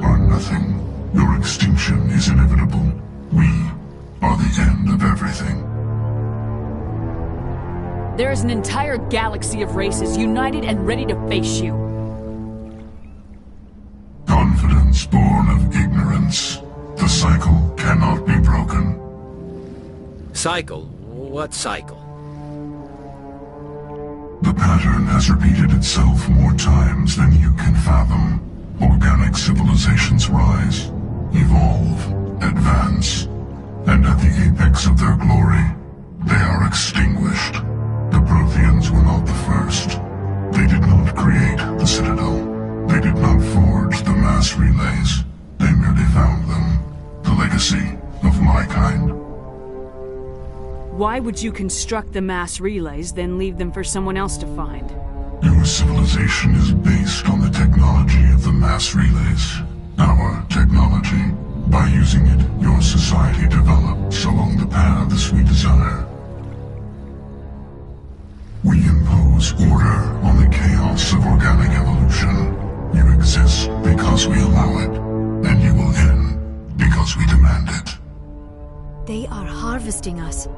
are nothing. Your extinction is inevitable. We are the end of everything. There is an entire galaxy of races united and ready to face you. Confidence born of ignorance. The cycle cannot be broken. Cycle? What cycle? The pattern has repeated itself more times than you can fathom. Organic civilizations rise, evolve, advance, and at the apex of their glory, they are extinguished. The Protheans were not the first. They did not create the Citadel. They did not forge the mass relays. They merely found them. The legacy of my kind. Why would you construct the mass relays, then leave them for someone else to find? Your civilization is based on the technology of the mass relays. Our technology. By using it, your society develops along the paths we desire. We impose order on the chaos of organic evolution. You exist because we allow it, and you will end because because we demand it. They are harvesting us,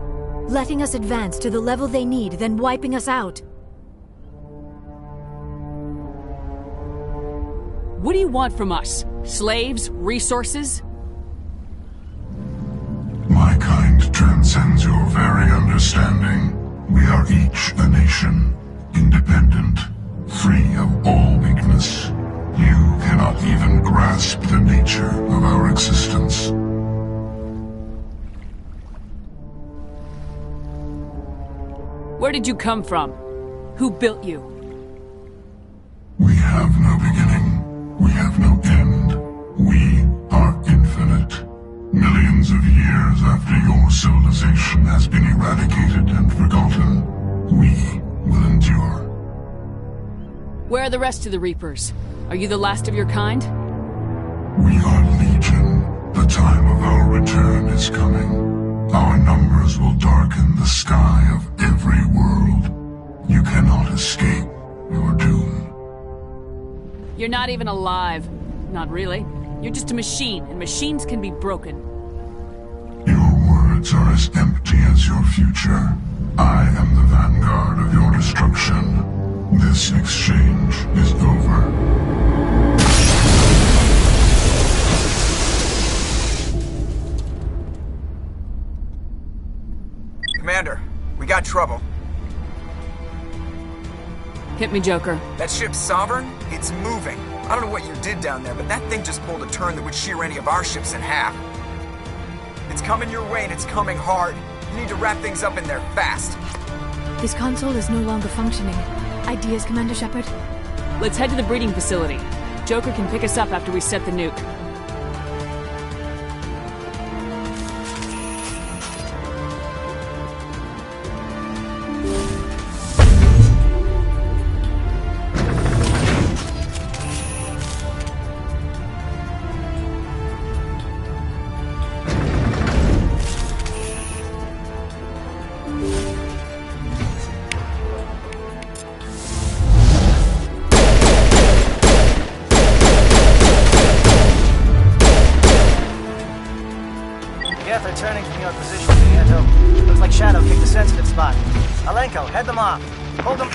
letting us advance to the level they need, then wiping us out. What do you want from us? Slaves? Resources? My kind transcends your very understanding. We are each a nation, independent, free of all weakness. You cannot even grasp the nature of our existence. Where did you come from? Who built you? We have no beginning. We have no end. We are infinite. Millions of years after your civilization has been eradicated and forgotten, we will endure. Where are the rest of the Reapers? Are you the last of your kind? We are legion. The time of our return is coming. Our numbers will darken the sky of every world. You cannot escape your doom. You're not even alive. Not really. You're just a machine, and machines can be broken. Your words are as empty as your future. I am the vanguard of your destruction. This exchange is over. Commander, we got trouble. Hit me, Joker. That ship's Sovereign? It's moving. I don't know what you did down there, but that thing just pulled a turn that would shear any of our ships in half. It's coming your way and it's coming hard. You need to wrap things up in there fast. This console is no longer functioning. Ideas, Commander Shepard? Let's head to the breeding facility. Joker can pick us up after we set the nuke. Returning from your position, Viento. Looks like Shadow kicked a sensitive spot. Alenko, head them off. Hold them.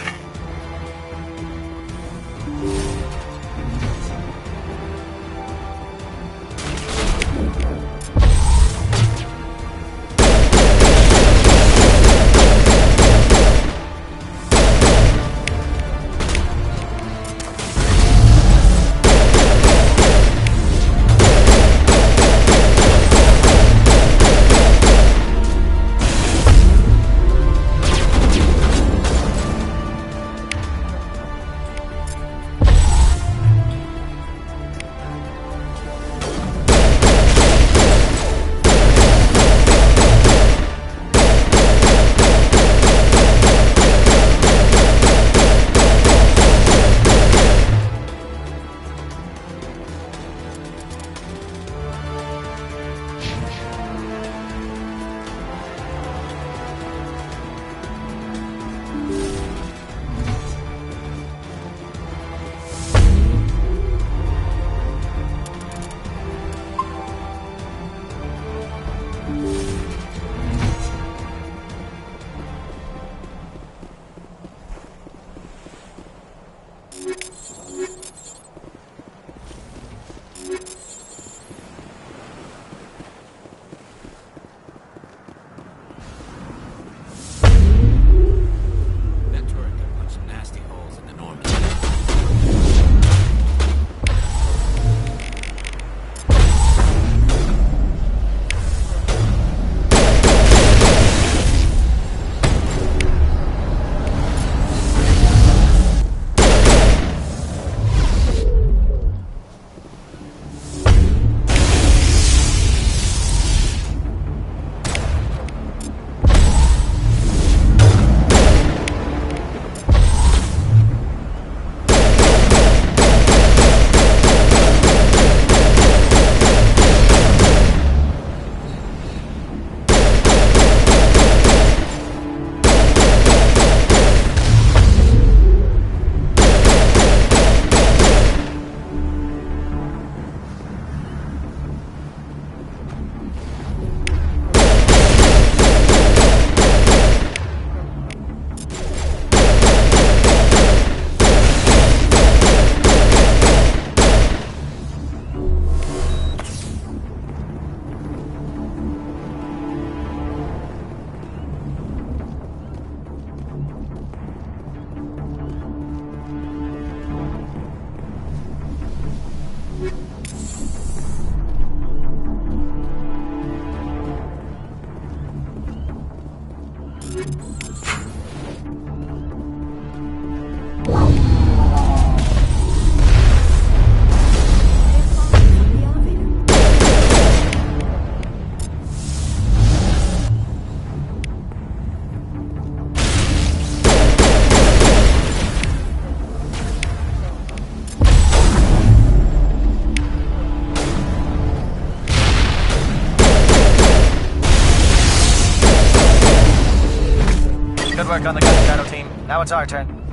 Good work on the gun shadow team. Now it's our turn.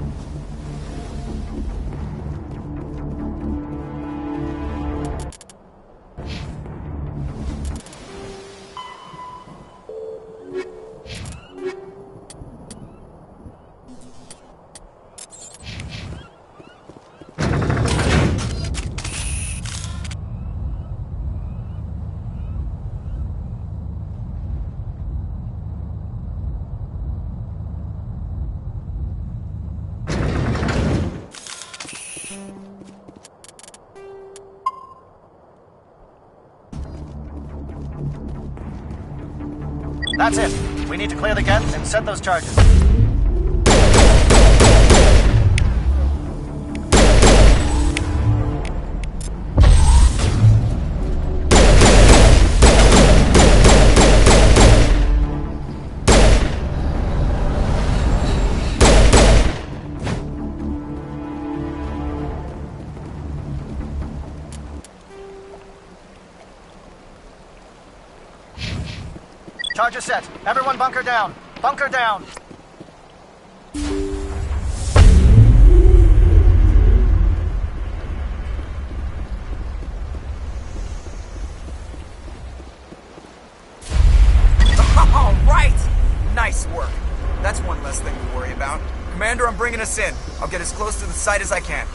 That's it. We need to clear the gap and set those charges. Charge is set. Everyone bunker down. Bunker down. All right! Nice work. That's one less thing to worry about. Commander, I'm bringing us in. I'll get as close to the site as I can.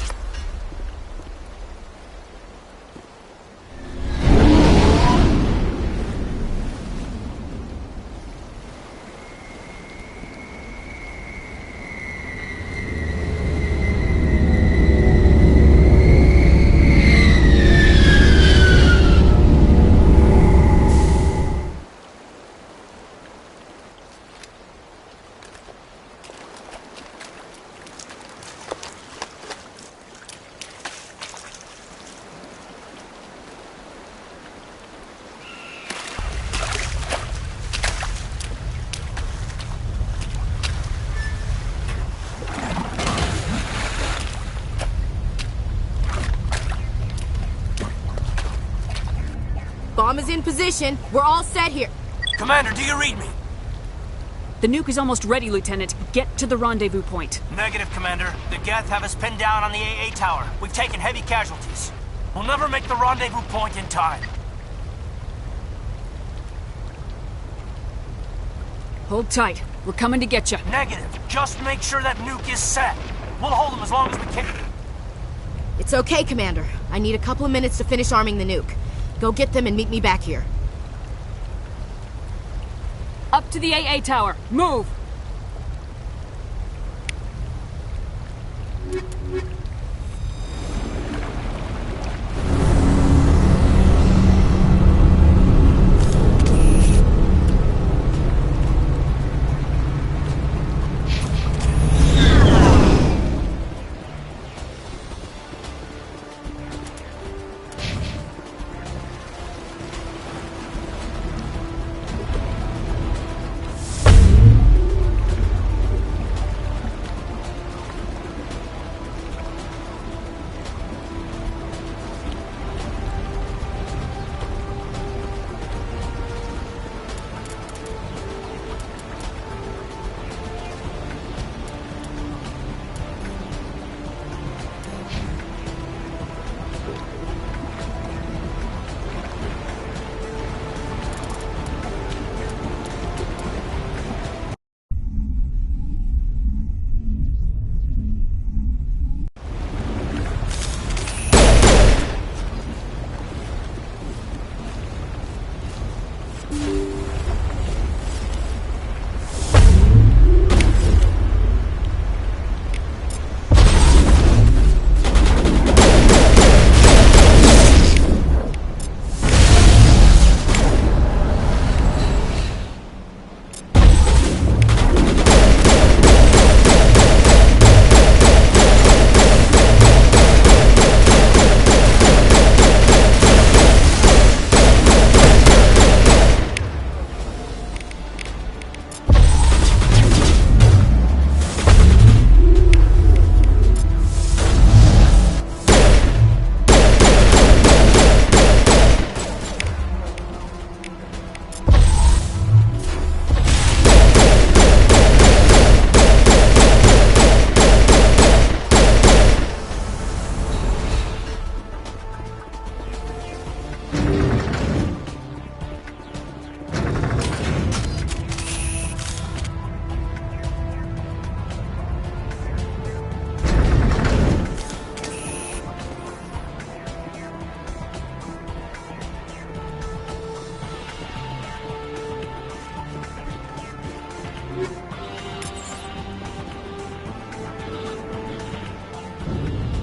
Bomb is in position. We're all set here. Commander, do you read me? The nuke is almost ready, Lieutenant. Get to the rendezvous point. Negative, Commander. The Geth have us pinned down on the AA tower. We've taken heavy casualties. We'll never make the rendezvous point in time. Hold tight. We're coming to get you. Negative. Just make sure that nuke is set. We'll hold them as long as we can. It's okay, Commander. I need a couple of minutes to finish arming the nuke. Go get them and meet me back here. Up to the AA tower. Move!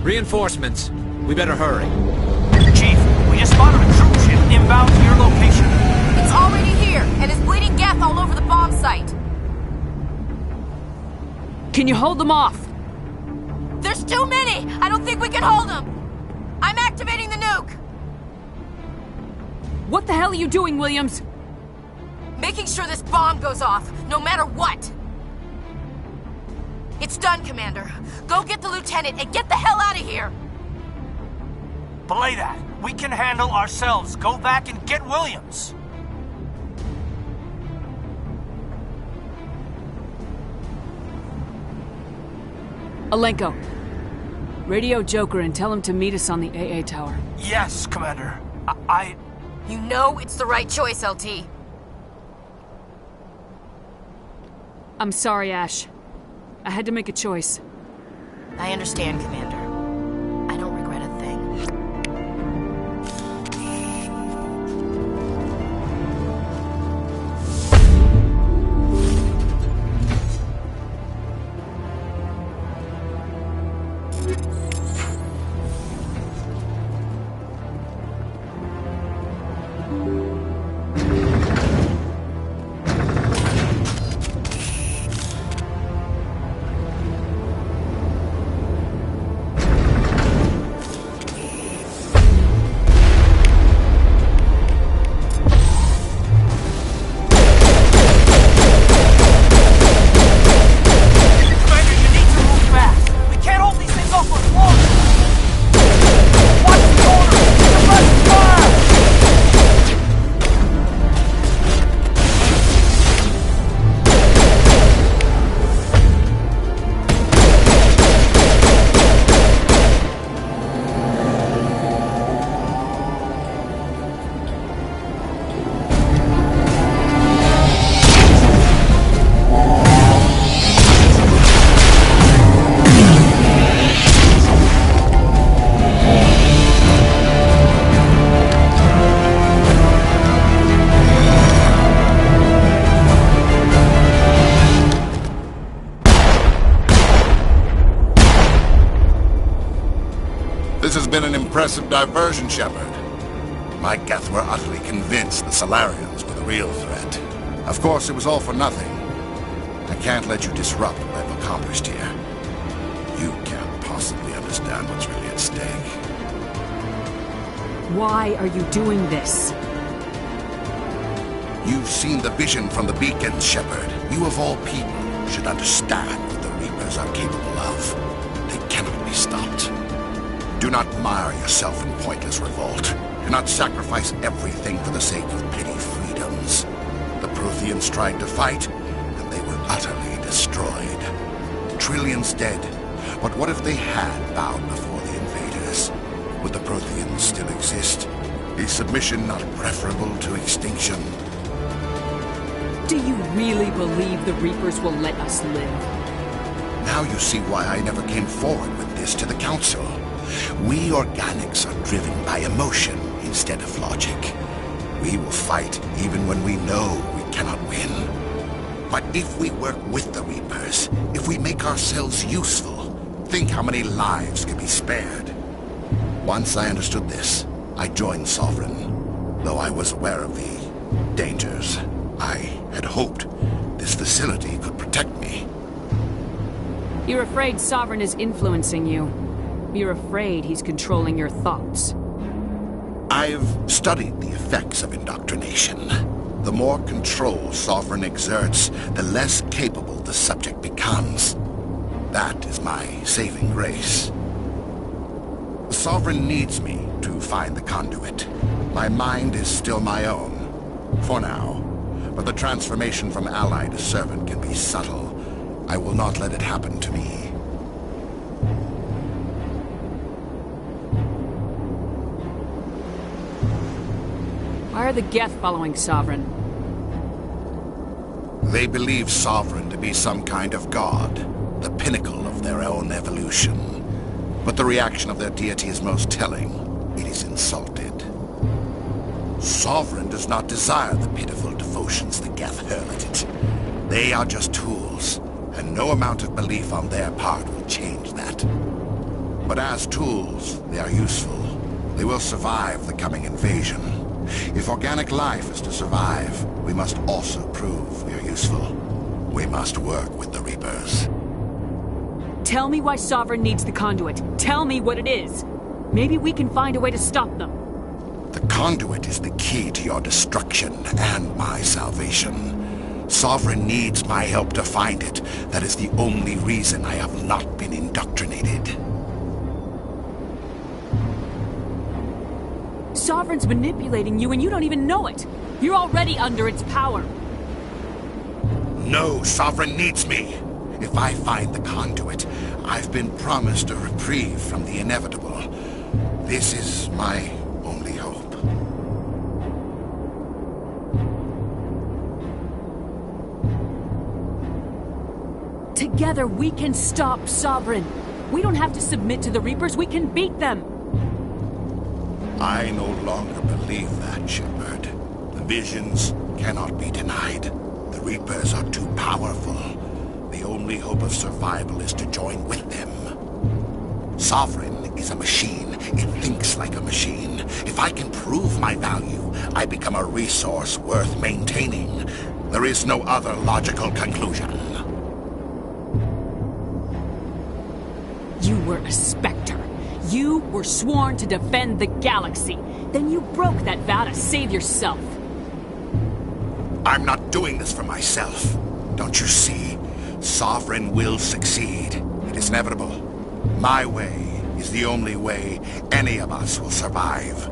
Reinforcements. We better hurry. Chief, we just spotted a troop ship inbound to your location. It's already here, and is bleeding Geth all over the bomb site. Can you hold them off? There's too many! I don't think we can hold them! I'm activating the nuke! What the hell are you doing, Williams? Making sure this bomb goes off, no matter what! It's done, Commander. Go get the lieutenant and get the hell out of here! Belay that. We can handle ourselves. Go back and get Williams. Alenko, radio Joker and tell him to meet us on the AA tower. Yes, Commander. You know it's the right choice, LT. I'm sorry, Ash. I had to make a choice. I understand, Commander. I don't regret a thing. This has been an impressive diversion, Shepard. My Geth were utterly convinced the Salarians were the real threat. Of course, it was all for nothing. I can't let you disrupt what I've accomplished here. You can't possibly understand what's really at stake. Why are you doing this? You've seen the vision from the beacon, Shepard. You of all people should understand what the Reapers are capable of. They cannot be stopped. Do not mire yourself in pointless revolt. Do not sacrifice everything for the sake of petty freedoms. The Protheans tried to fight, and they were utterly destroyed. Trillions dead. But what if they had bowed before the invaders? Would the Protheans still exist? Is submission not preferable to extinction? Do you really believe the Reapers will let us live? Now you see why I never came forward with this to the Council. We organics are driven by emotion instead of logic. We will fight even when we know we cannot win. But if we work with the Reapers, if we make ourselves useful, think how many lives could be spared. Once I understood this, I joined Sovereign, though I was aware of the dangers. I had hoped this facility could protect me. You're afraid Sovereign is influencing you. You're afraid he's controlling your thoughts. I've studied the effects of indoctrination. The more control Sovereign exerts, the less capable the subject becomes. That is my saving grace. Sovereign needs me to find the conduit. My mind is still my own, for now. But the transformation from ally to servant can be subtle. I will not let it happen to me. Why are the Geth following Sovereign? They believe Sovereign to be some kind of god, the pinnacle of their own evolution. But the reaction of their deity is most telling. It is insulted. Sovereign does not desire the pitiful devotions the Geth hurl at it. They are just tools, and no amount of belief on their part will change that. Why are the Geth following Sovereign? Why are the Geth following Sovereign? They believe Sovereign to be some kind of god, the pinnacle of their own evolution. But the reaction of their deity is most telling. It is insulted. Sovereign does not desire the pitiful devotions the Geth hurl at it. They are just tools, and no amount of belief on their part will change that. But as tools, they are useful. They will survive the coming invasion. If organic life is to survive, we must also prove we are useful. We must work with the Reapers. Tell me why Sovereign needs the conduit. Tell me what it is. Maybe we can find a way to stop them. The conduit is the key to your destruction and my salvation. Sovereign needs my help to find it. That is the only reason I have not been indoctrinated. Sovereign's manipulating you and you don't even know it. You're already under its power. No, Sovereign needs me. If I find the conduit, I've been promised a reprieve from the inevitable. This is my only hope. Together we can stop Sovereign. We don't have to submit to the Reapers, we can beat them. I no longer believe that, Shepard. The visions cannot be denied. The Reapers are too powerful. The only hope of survival is to join with them. Sovereign is a machine. It thinks like a machine. If I can prove my value, I become a resource worth maintaining. There is no other logical conclusion. You were a Spectre. You were sworn to defend the galaxy. Then you broke that vow to save yourself. I'm not doing this for myself. Don't you see? Sovereign will succeed. It is inevitable. My way is the only way any of us will survive.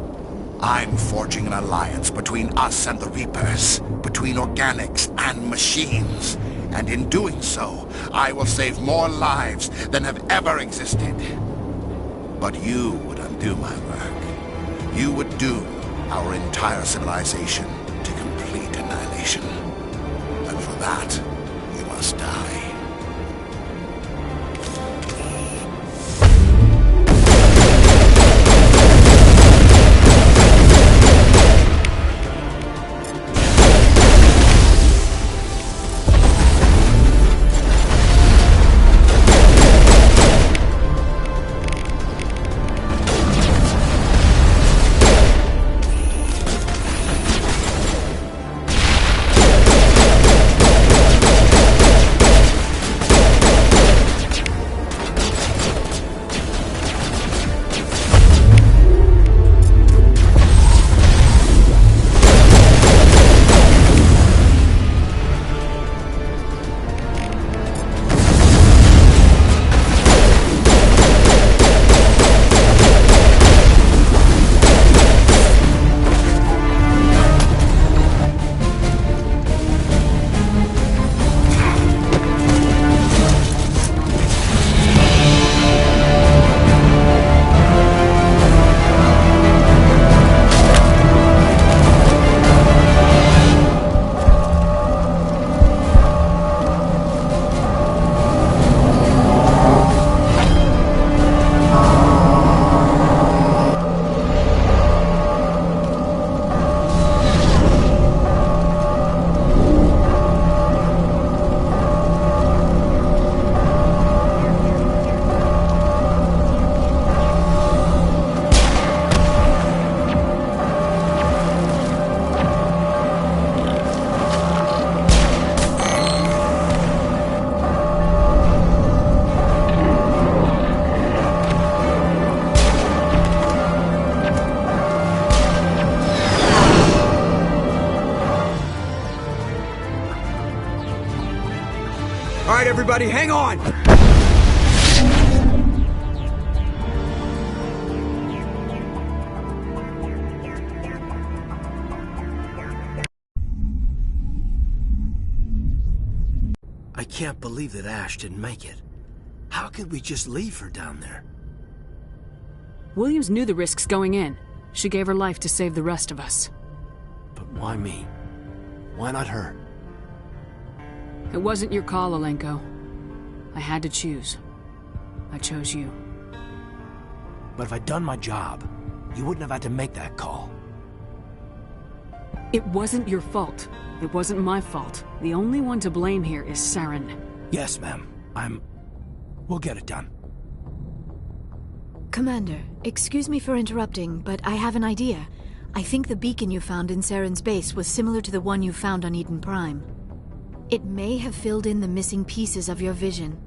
I'm forging an alliance between us and the Reapers, between organics and machines. And in doing so, I will save more lives than have ever existed. But you would undo my work. You would doom our entire civilization to complete annihilation. And for that, you must die. All right, everybody, hang on! I can't believe that Ash didn't make it. How could we just leave her down there? Williams knew the risks going in. She gave her life to save the rest of us. But why me? Why not her? It wasn't your call, Alenko. I had to choose. I chose you. But if I'd done my job, you wouldn't have had to make that call. It wasn't your fault. It wasn't my fault. The only one to blame here is Saren. Yes, ma'am. We'll get it done. Commander, excuse me for interrupting, but I have an idea. I think the beacon you found in Saren's base was similar to the one you found on Eden Prime. It may have filled in the missing pieces of your vision.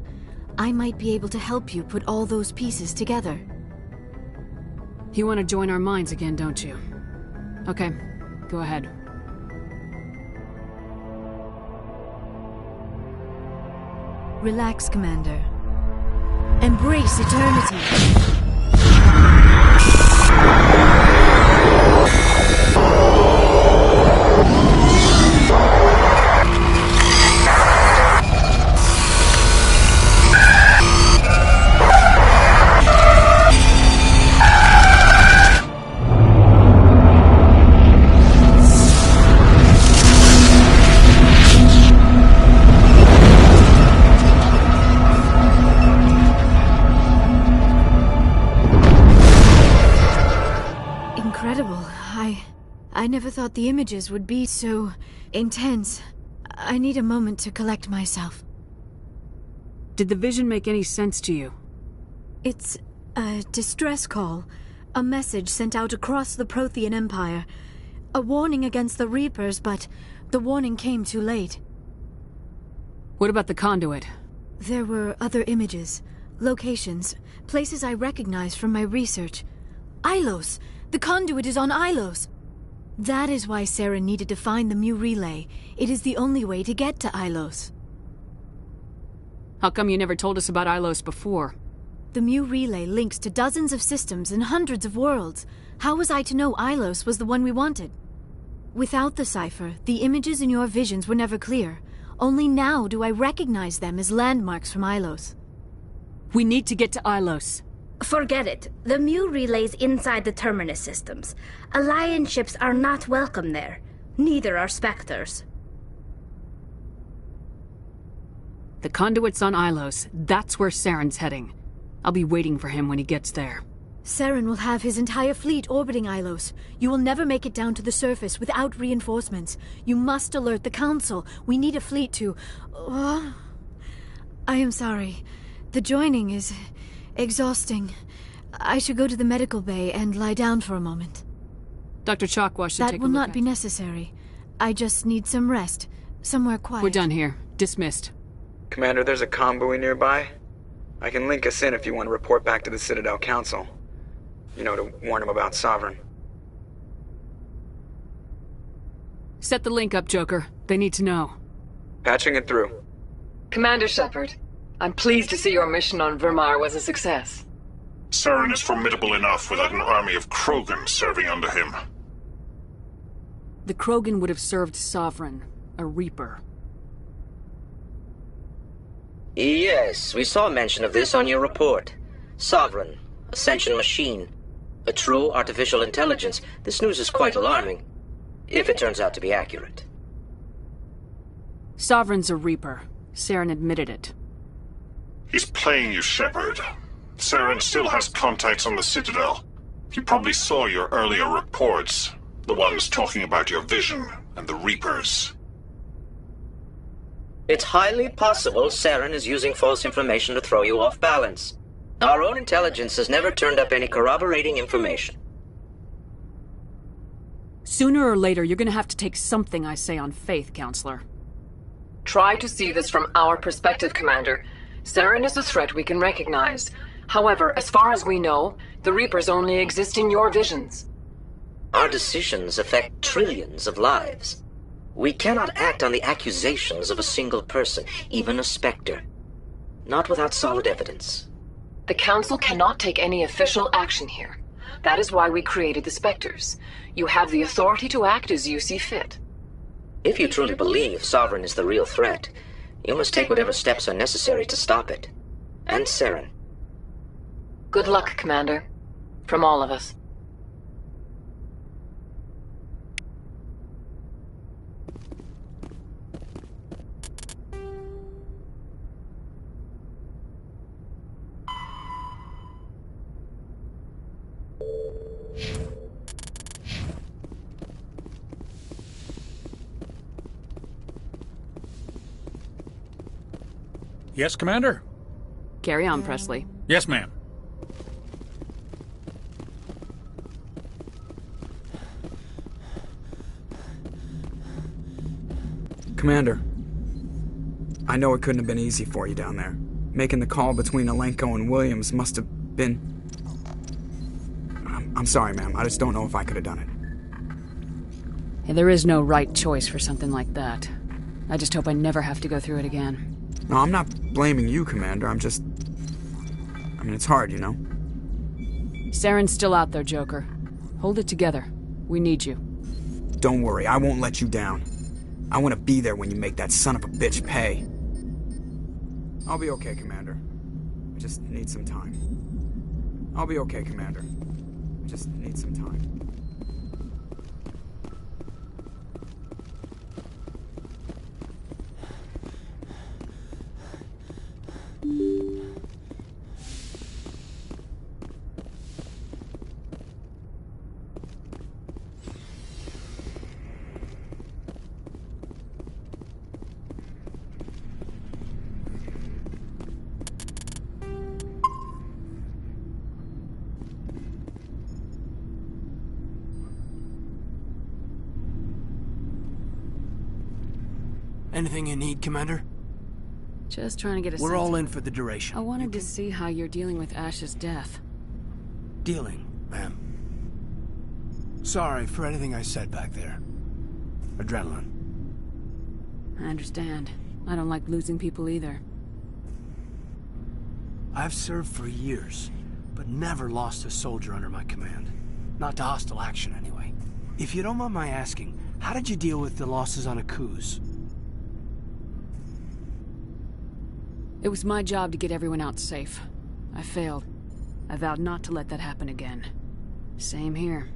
I might be able to help you put all those pieces together. You want to join our minds again, don't you? Okay, go ahead. Relax, Commander. Embrace eternity. I never thought the images would be so intense. I need a moment to collect myself. Did the vision make any sense to you? It's a distress call. A message sent out across the Prothean Empire. A warning against the Reapers, but the warning came too late. What about the conduit? There were other images, locations, places I recognized from my research. Ilos! The conduit is on Ilos! That is why Saren needed to find the Mu Relay. It is the only way to get to Ilos. How come you never told us about Ilos before? The Mu Relay links to dozens of systems and hundreds of worlds. How was I to know Ilos was the one we wanted? Without the cipher, the images in your visions were never clear. Only now do I recognize them as landmarks from Ilos. We need to get to Ilos. Forget it. The Mu Relay's inside the Terminus systems. Alliance ships are not welcome there. Neither are Spectres. The conduit's on Ilos. That's where Saren's heading. I'll be waiting for him when he gets there. Saren will have his entire fleet orbiting Ilos. You will never make it down to the surface without reinforcements. You must alert the Council. We need a fleet to... I am sorry. The joining is... exhausting. I should go to the medical bay and lie down for a moment. Dr. Chakwas should take a look. That will not be necessary. I just need some rest. Somewhere quiet. We're done here. Dismissed. Commander, there's a comm buoy nearby. I can link us in if you want to report back to the Citadel Council. You know, to warn them about Sovereign. Set the link up, Joker. They need to know. Patching it through. Commander Shepard, I'm pleased to see your mission on Vermar was a success. Saren is formidable enough without an army of Krogan serving under him. The Krogan would have served Sovereign, a Reaper. Yes, we saw mention of this on your report. Sovereign, Ascension machine, a true artificial intelligence. This news is quite alarming, if it turns out to be accurate. Sovereign's a Reaper. Saren admitted it. He's playing you, Shepard. Saren still has contacts on the Citadel. He probably saw your earlier reports, the ones talking about your vision and the Reapers. It's highly possible Saren is using false information to throw you off balance. Our own intelligence has never turned up any corroborating information. Sooner or later, you're gonna have to take something I say on faith, Counselor. Try to see this from our perspective, Commander. Saren is a threat we can recognize. However, as far as we know, the Reapers only exist in your visions. Our decisions affect trillions of lives. We cannot act on the accusations of a single person, even a Spectre. Not without solid evidence. The Council cannot take any official action here. That is why we created the Spectres. You have the authority to act as you see fit. If you truly believe Sovereign is the real threat, you must take whatever steps are necessary to stop it. And Saren. Good luck, Commander. From all of us. Yes, Commander? Carry on, Presley. Yes, ma'am. Commander, I know it couldn't have been easy for you down there. Making the call between Alenko and Williams must have been... I'm sorry, ma'am. I just don't know if I could have done it. Yeah, there is no right choice for something like that. I just hope I never have to go through it again. No, I'm not blaming you, Commander. I'm just... I mean, it's hard, you know? Saren's still out there, Joker. Hold it together. We need you. Don't worry, I won't let you down. I want to be there when you make that son of a bitch pay. I'll be okay, Commander. I just need some time. I'll be okay, Commander. I just need some time. Anything you need, Commander? Just trying to get a sense. We're all in for the duration. I wanted to see how you're dealing with Ash's death. Dealing, ma'am. Sorry for anything I said back there. Adrenaline. I understand. I don't like losing people either. I've served for years, but never lost a soldier under my command. Not to hostile action, anyway. If you don't mind my asking, how did you deal with the losses on Akuz? It was my job to get everyone out safe. I failed. I vowed not to let that happen again. Same here.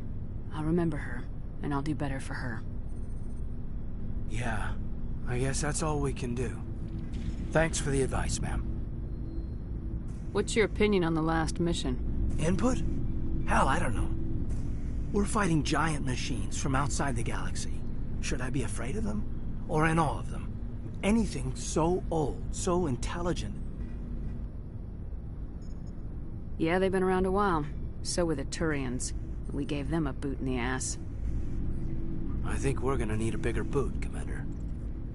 I'll remember her, and I'll do better for her. Yeah, I guess that's all we can do. Thanks for the advice, ma'am. What's your opinion on the last mission? Input? Hell, I don't know. We're fighting giant machines from outside the galaxy. Should I be afraid of them? Or in awe of them? Anything so old, so intelligent. Yeah, they've been around a while. So were the Turians. We gave them a boot in the ass. I think we're gonna need a bigger boot, Commander.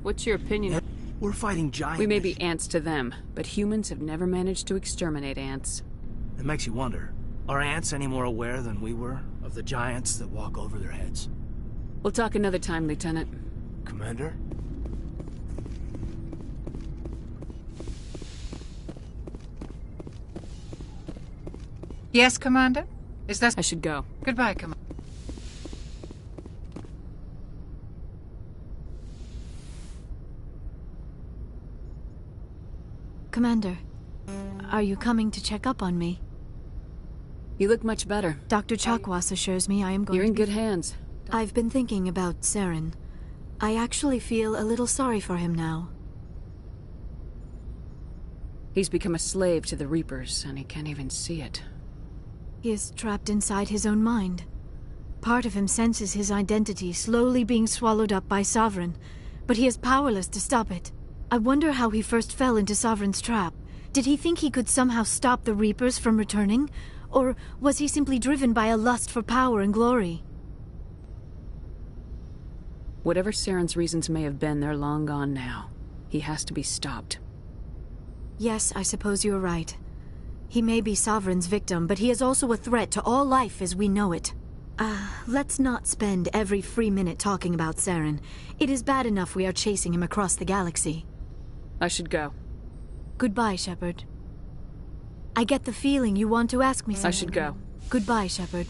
What's your opinion? We're fighting giant... We may be ants to them, but humans have never managed to exterminate ants. It makes you wonder, are ants any more aware than we were of the giants that walk over their heads? We'll talk another time, Lieutenant. Commander? Yes, Commander? Is that... I should go. Goodbye, Commander. Commander, are you coming to check up on me? You look much better. Dr. Chakwas assures me I am going You're in to be... good hands. I've been thinking about Saren. I actually feel a little sorry for him now. He's become a slave to the Reapers, and he can't even see it. He is trapped inside his own mind. Part of him senses his identity slowly being swallowed up by Sovereign, but he is powerless to stop it. I wonder how he first fell into Sovereign's trap. Did he think he could somehow stop the Reapers from returning? Or was he simply driven by a lust for power and glory? Whatever Saren's reasons may have been, they're long gone now. He has to be stopped. Yes, I suppose you're right. He may be Sovereign's victim, but he is also a threat to all life as we know it. Let's not spend every free minute talking about Saren. It is bad enough we are chasing him across the galaxy. I should go. Goodbye, Shepard. I get the feeling you want to ask me something. I should go. Goodbye, Shepard.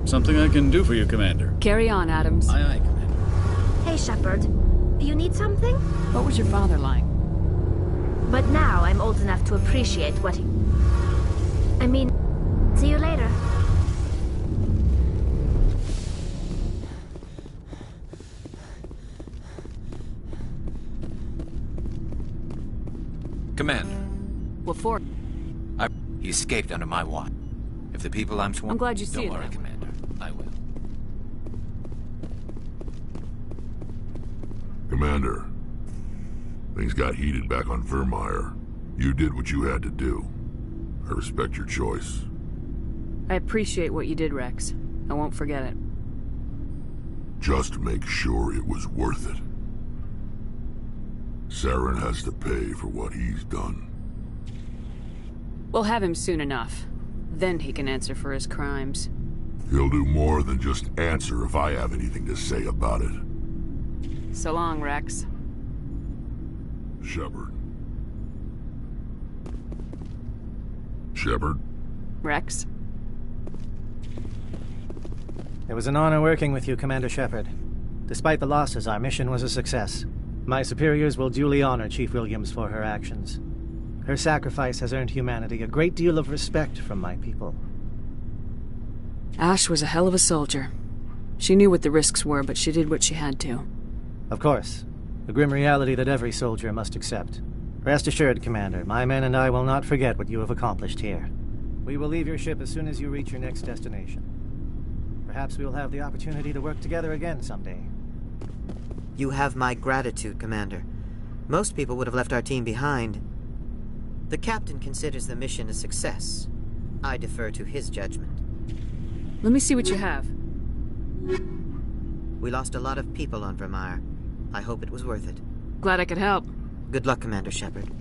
Something I can do for you, Commander. Carry on, Adams. Aye, aye, Commander. Hey, Shepard. You need something? What was your father like? But now I'm old enough to appreciate what he... I mean, see you later. Commander. What for? He escaped under my watch. If the people I'm sworn... I'm glad you see it Don't worry, that way. Commander. I will. Commander, things got heated back on Vermeer. You did what you had to do. I respect your choice. I appreciate what you did, Rex. I won't forget it. Just make sure it was worth it. Saren has to pay for what he's done. We'll have him soon enough. Then he can answer for his crimes. He'll do more than just answer if I have anything to say about it. So long, Rex. Shepard. Shepard? Rex? It was an honor working with you, Commander Shepard. Despite the losses, our mission was a success. My superiors will duly honor Chief Williams for her actions. Her sacrifice has earned humanity a great deal of respect from my people. Ash was a hell of a soldier. She knew what the risks were, but she did what she had to. Of course. A grim reality that every soldier must accept. Rest assured, Commander, my men and I will not forget what you have accomplished here. We will leave your ship as soon as you reach your next destination. Perhaps we will have the opportunity to work together again someday. You have my gratitude, Commander. Most people would have left our team behind. The captain considers the mission a success. I defer to his judgment. Let me see what you have. We lost a lot of people on Vermeer. I hope it was worth it. Glad I could help. Good luck, Commander Shepard.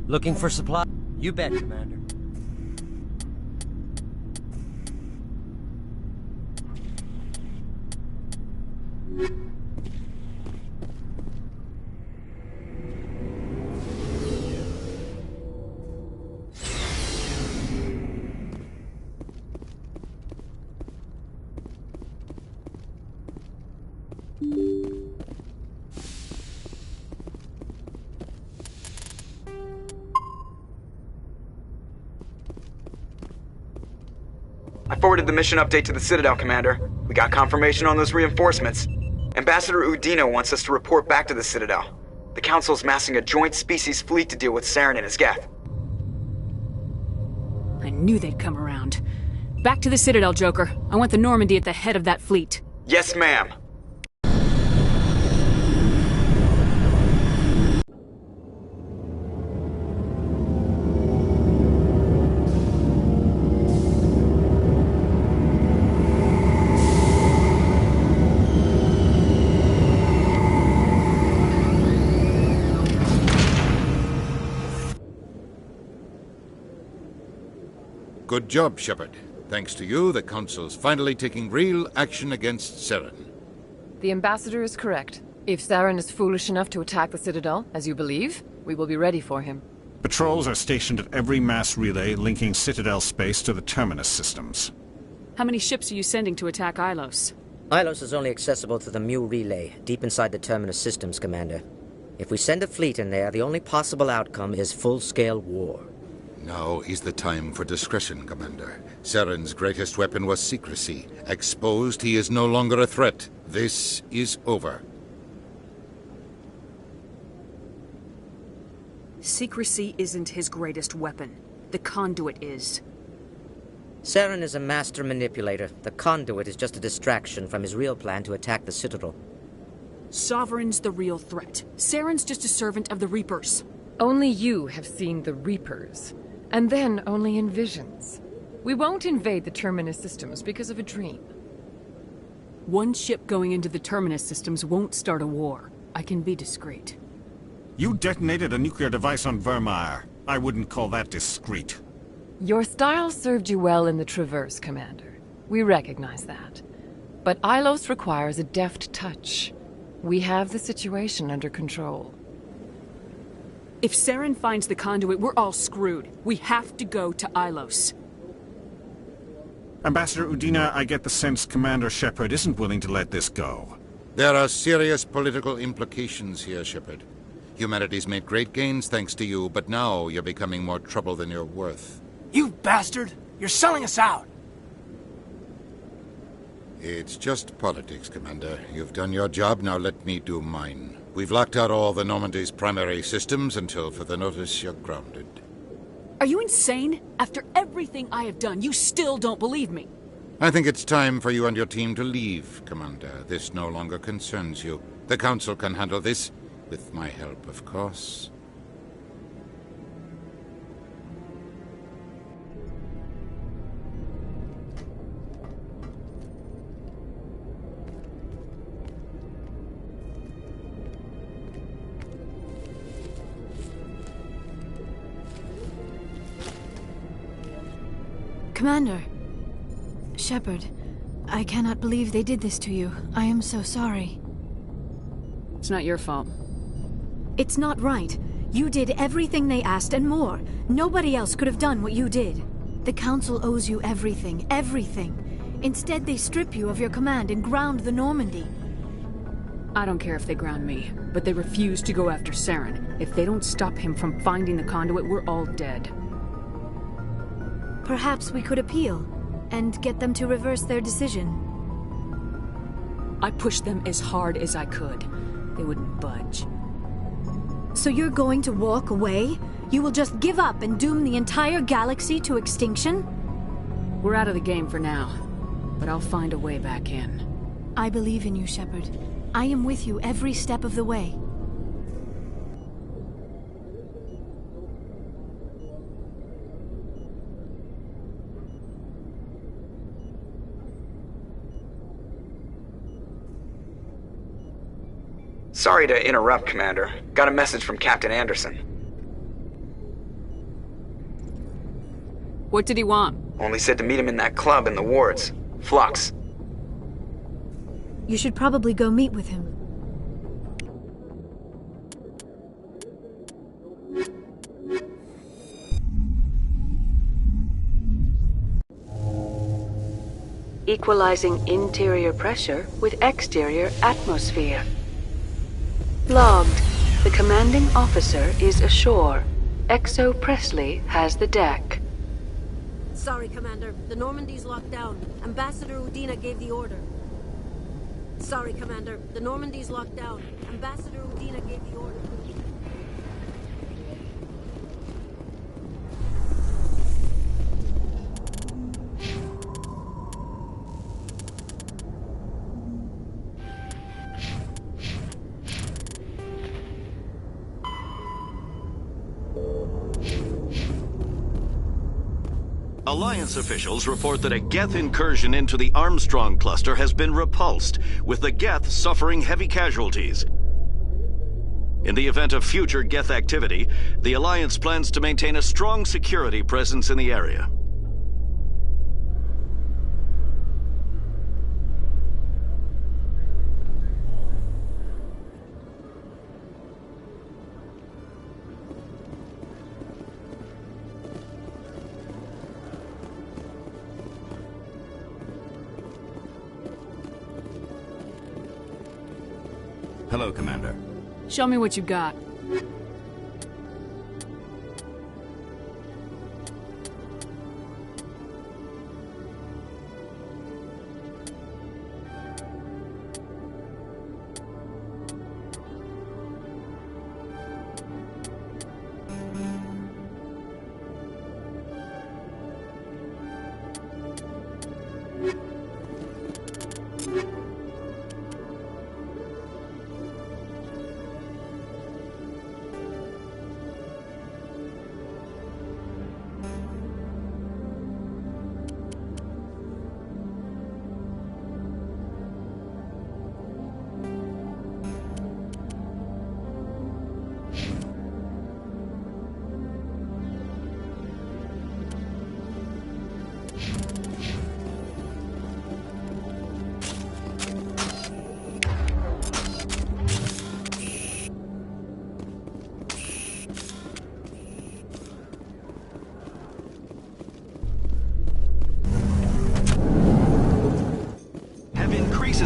Looking for supply? You bet, Commander. I forwarded the mission update to the Citadel, Commander. We got confirmation on those reinforcements. Ambassador Udina wants us to report back to the Citadel. The Council's massing a joint species fleet to deal with Saren and his Geth. I knew they'd come around. Back to the Citadel, Joker. I want the Normandy at the head of that fleet. Yes, ma'am. Good job, Shepard. Thanks to you, the Council's finally taking real action against Saren. The Ambassador is correct. If Saren is foolish enough to attack the Citadel, as you believe, we will be ready for him. Patrols are stationed at every mass relay linking Citadel space to the Terminus systems. How many ships are you sending to attack Ilos? Ilos is only accessible to the Mu relay, deep inside the Terminus systems, Commander. If we send a fleet in there, the only possible outcome is full-scale war. Now is the time for discretion, Commander. Saren's greatest weapon was secrecy. Exposed, he is no longer a threat. This is over. Secrecy isn't his greatest weapon. The conduit is. Saren is a master manipulator. The conduit is just a distraction from his real plan to attack the Citadel. Sovereign's the real threat. Saren's just a servant of the Reapers. Only you have seen the Reapers. And then only in visions. We won't invade the Terminus systems because of a dream. One ship going into the Terminus systems won't start a war. I can be discreet. You detonated a nuclear device on Vermeer. I wouldn't call that discreet. Your style served you well in the Traverse, Commander. We recognize that. But Ilos requires a deft touch. We have the situation under control. If Saren finds the conduit, we're all screwed. We have to go to Ilos. Ambassador Udina, I get the sense Commander Shepard isn't willing to let this go. There are serious political implications here, Shepard. Humanity's made great gains thanks to you, but now you're becoming more trouble than you're worth. You bastard! You're selling us out! It's just politics, Commander. You've done your job, now let me do mine. We've locked out all the Normandy's primary systems until further notice you're grounded. Are you insane? After everything I have done, you still don't believe me. I think it's time for you and your team to leave, Commander. This no longer concerns you. The Council can handle this, with my help, of course. Commander. Shepard, I cannot believe they did this to you. I am so sorry. It's not your fault. It's not right. You did everything they asked and more. Nobody else could have done what you did. The Council owes you everything, everything. Instead, they strip you of your command and ground the Normandy. I don't care if they ground me, but they refuse to go after Saren. If they don't stop him from finding the conduit, we're all dead. Perhaps we could appeal, and get them to reverse their decision. I pushed them as hard as I could. They wouldn't budge. So you're going to walk away? You will just give up and doom the entire galaxy to extinction? We're out of the game for now, but I'll find a way back in. I believe in you, Shepard. I am with you every step of the way. Sorry to interrupt, Commander. Got a message from Captain Anderson. What did he want? Only said to meet him in that club in the wards. Flux. You should probably go meet with him. Equalizing interior pressure with exterior atmosphere. Logged. The commanding officer is ashore. Exo Presley has the deck. Sorry, Commander. The Normandy's locked down. Ambassador Udina gave the order. Sorry, Commander. The Normandy's locked down. Ambassador Udina gave the order. Alliance officials report that a Geth incursion into the Armstrong cluster has been repulsed, with the Geth suffering heavy casualties. In the event of future Geth activity, the Alliance plans to maintain a strong security presence in the area. Hello, Commander. Show me what you got.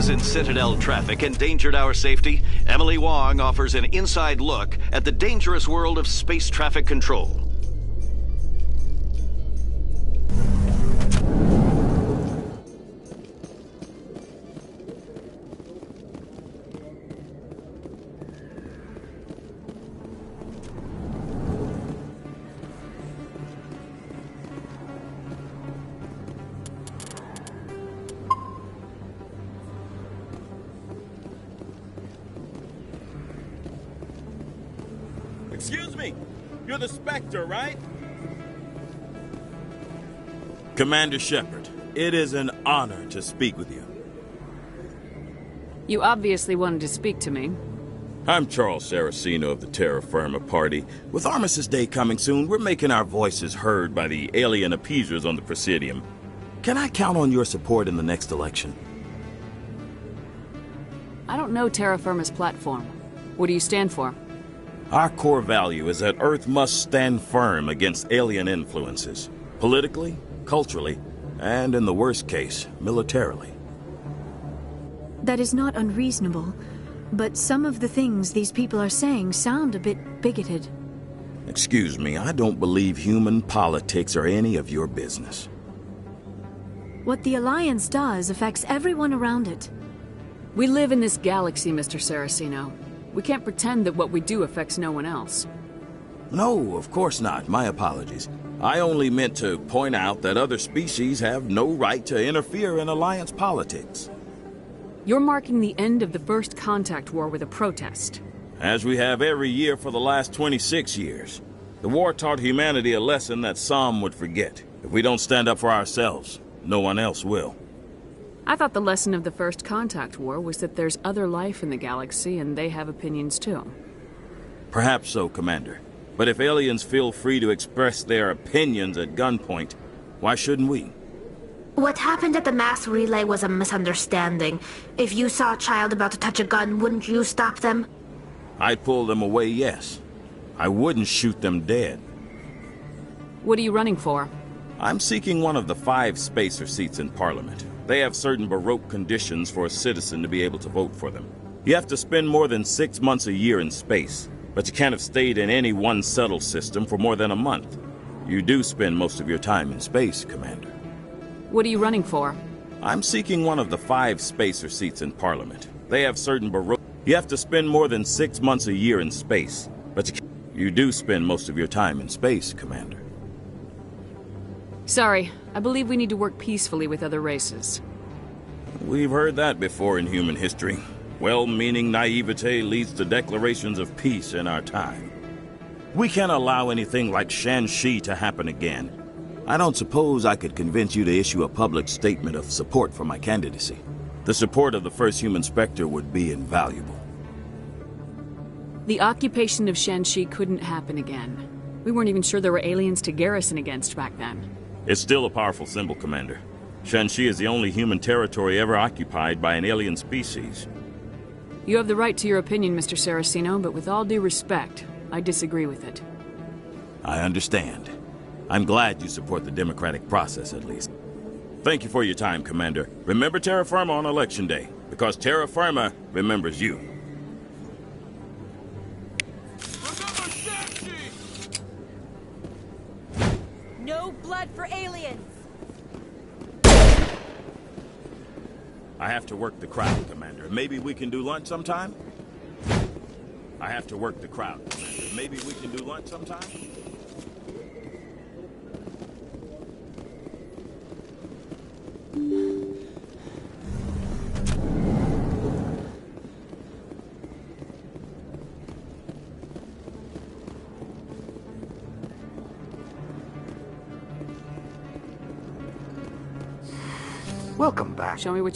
In Citadel traffic endangered our safety, Emily Wong offers an inside look at the dangerous world of space traffic control. Excuse me, you're the Spectre, right? Commander Shepard, it is an honor to speak with you. You obviously wanted to speak to me. I'm Charles Saraceno of the Terra Firma Party. With Armistice Day coming soon, we're making our voices heard by the alien appeasers on the Presidium. Can I count on your support in the next election? I don't know Terra Firma's platform. What do you stand for? Our core value is that Earth must stand firm against alien influences. Politically, culturally, and in the worst case, militarily. That is not unreasonable, but some of the things these people are saying sound a bit bigoted. Excuse me, I don't believe human politics are any of your business. What the Alliance does affects everyone around it. We live in this galaxy, Mr. Saraceno. We can't pretend that what we do affects no one else. No, of course not. My apologies. I only meant to point out that other species have no right to interfere in Alliance politics. You're marking the end of the First Contact War with a protest. As we have every year for the last 26 years. The war taught humanity a lesson that some would forget. If we don't stand up for ourselves, no one else will. I thought the lesson of the First Contact War was that there's other life in the galaxy and they have opinions too. Perhaps so, Commander. But if aliens feel free to express their opinions at gunpoint, why shouldn't we? What happened at the mass relay was a misunderstanding. If you saw a child about to touch a gun, wouldn't you stop them? I'd pull them away, yes. I wouldn't shoot them dead. What are you running for? I'm seeking one of the 5 spacer seats in Parliament. They have certain Baroque conditions for a citizen to be able to vote for them. You have to spend more than 6 months a year in space, but you can't have stayed in any one settled system for more than a month. You do spend most of your time in space, Commander. What are you running for? I'm seeking one of the 5 spacer seats in Parliament. They have certain Baroque... You have to spend more than 6 months a year in space, but you do spend most of your time in space, Commander. Sorry, I believe we need to work peacefully with other races. We've heard that before in human history. Well-meaning naivete leads to declarations of peace in our time. We can't allow anything like Shan-Shi to happen again. I don't suppose I could convince you to issue a public statement of support for my candidacy. The support of the first human Spectre would be invaluable. The occupation of Shan-Shi couldn't happen again. We weren't even sure there were aliens to garrison against back then. It's still a powerful symbol, Commander. Shan-Shi is the only human territory ever occupied by an alien species. You have the right to your opinion, Mr. Saraceno, but with all due respect, I disagree with it. I understand. I'm glad you support the democratic process, at least. Thank you for your time, Commander. Remember Terra Firma on Election Day, because Terra Firma remembers you. No blood for aliens! I have to work the crowd, Commander. Maybe we can do lunch sometime? I have to work the crowd, Commander. Maybe we can do lunch sometime? Welcome back. Show me which...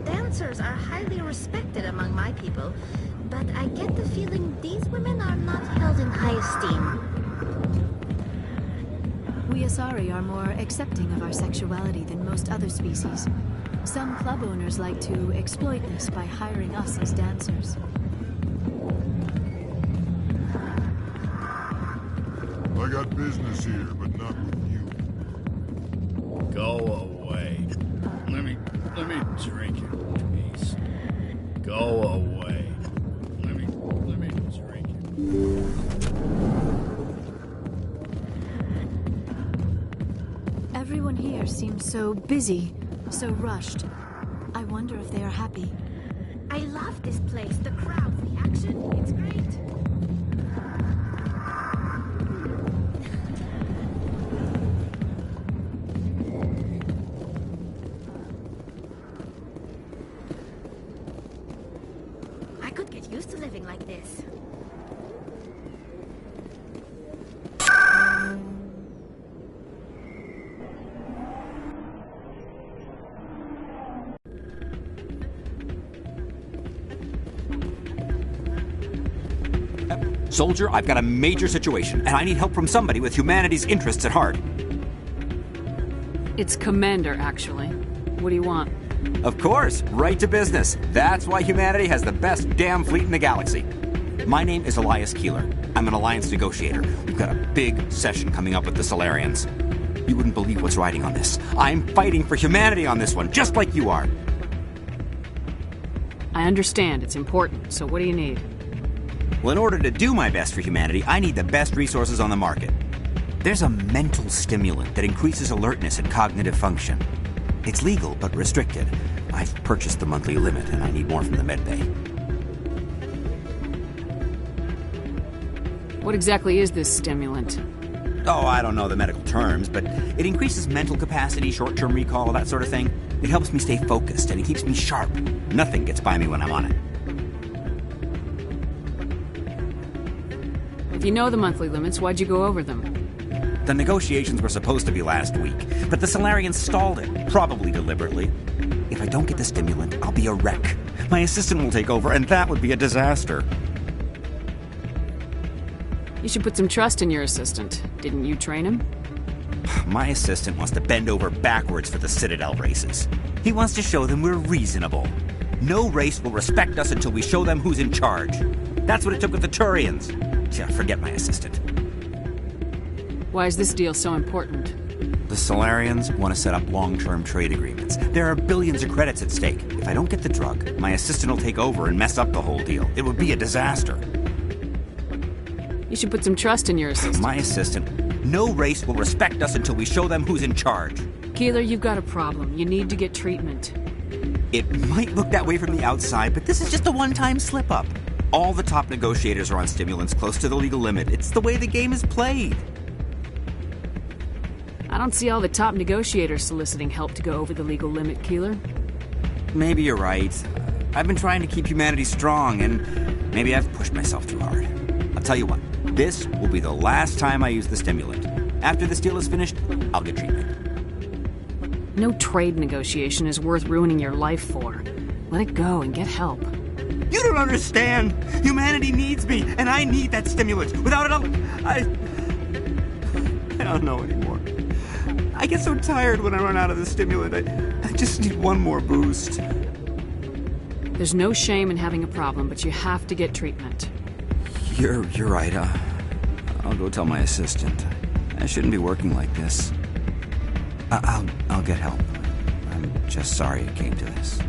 Dancers are highly respected among my people, but I get the feeling these women are not held in high esteem. We Asari are more accepting of our sexuality than most other species. Some club owners like to exploit this by hiring us as dancers. I got business here, but not with you. Go away. Let me drink it, please. Go away. Let me drink it. Everyone here seems so busy, so rushed. I wonder if they are happy. I love this place. The crowd, the action, it's great. I could get used to living like this. Soldier, I've got a major situation, and I need help from somebody with humanity's interests at heart. It's Commander, actually. What do you want? Of course, right to business. That's why humanity has the best damn fleet in the galaxy. My name is Elias Keeler. I'm an alliance negotiator. We've got a big session coming up with the Solarians. You wouldn't believe what's riding on this. I'm fighting for humanity on this one, just like you are. I understand, it's important, so what do you need? Well, in order to do my best for humanity, I need the best resources on the market. There's a mental stimulant that increases alertness and cognitive function. It's legal, but restricted. I've purchased the monthly limit, and I need more from the medbay. What exactly is this stimulant? Oh, I don't know the medical terms, but it increases mental capacity, short-term recall, that sort of thing. It helps me stay focused, and it keeps me sharp. Nothing gets by me when I'm on it. If you know the monthly limits, why'd you go over them? The negotiations were supposed to be last week, but the Solarians stalled it, probably deliberately. If I don't get the stimulant, I'll be a wreck. My assistant will take over, and that would be a disaster. You should put some trust in your assistant. Didn't you train him? My assistant wants to bend over backwards for the Citadel races. He wants to show them we're reasonable. No race will respect us until we show them who's in charge. That's what it took with the Turians. Yeah, forget my assistant. Why is this deal so important? The Solarians want to set up long-term trade agreements. There are billions of credits at stake. If I don't get the drug, my assistant will take over and mess up the whole deal. It would be a disaster. You should put some trust in your assistant. My assistant. No race will respect us until we show them who's in charge. Keeler, you've got a problem. You need to get treatment. It might look that way from the outside, but this is just a one-time slip-up. All the top negotiators are on stimulants close to the legal limit. It's the way the game is played. I don't see all the top negotiators soliciting help to go over the legal limit, Keeler. Maybe you're right. I've been trying to keep humanity strong, and maybe I've pushed myself too hard. I'll tell you what, this will be the last time I use the stimulant. After this deal is finished, I'll get treatment. No trade negotiation is worth ruining your life for. Let it go and get help. You don't understand! Humanity needs me, and I need that stimulant. Without it, I don't know anymore. I get so tired when I run out of the stimulant. I just need one more boost. There's no shame in having a problem, but you have to get treatment. You're right. I'll go tell my assistant. I shouldn't be working like this. I'll get help. I'm just sorry it came to this.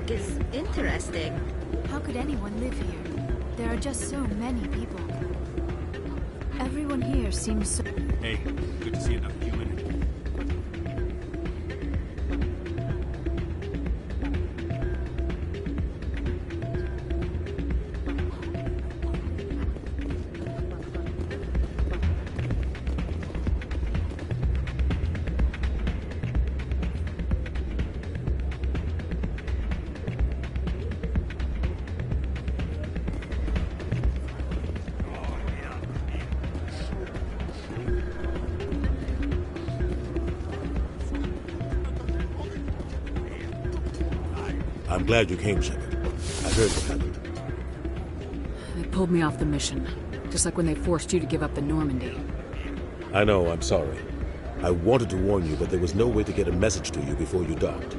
Is interesting. How could anyone live here? There are just so many people. Everyone here seems so... Hey, good to see you. You in it. I'm glad you came, Shepard. I heard what happened. They pulled me off the mission, just like when they forced you to give up the Normandy. I know, I'm sorry. I wanted to warn you, but there was no way to get a message to you before you docked.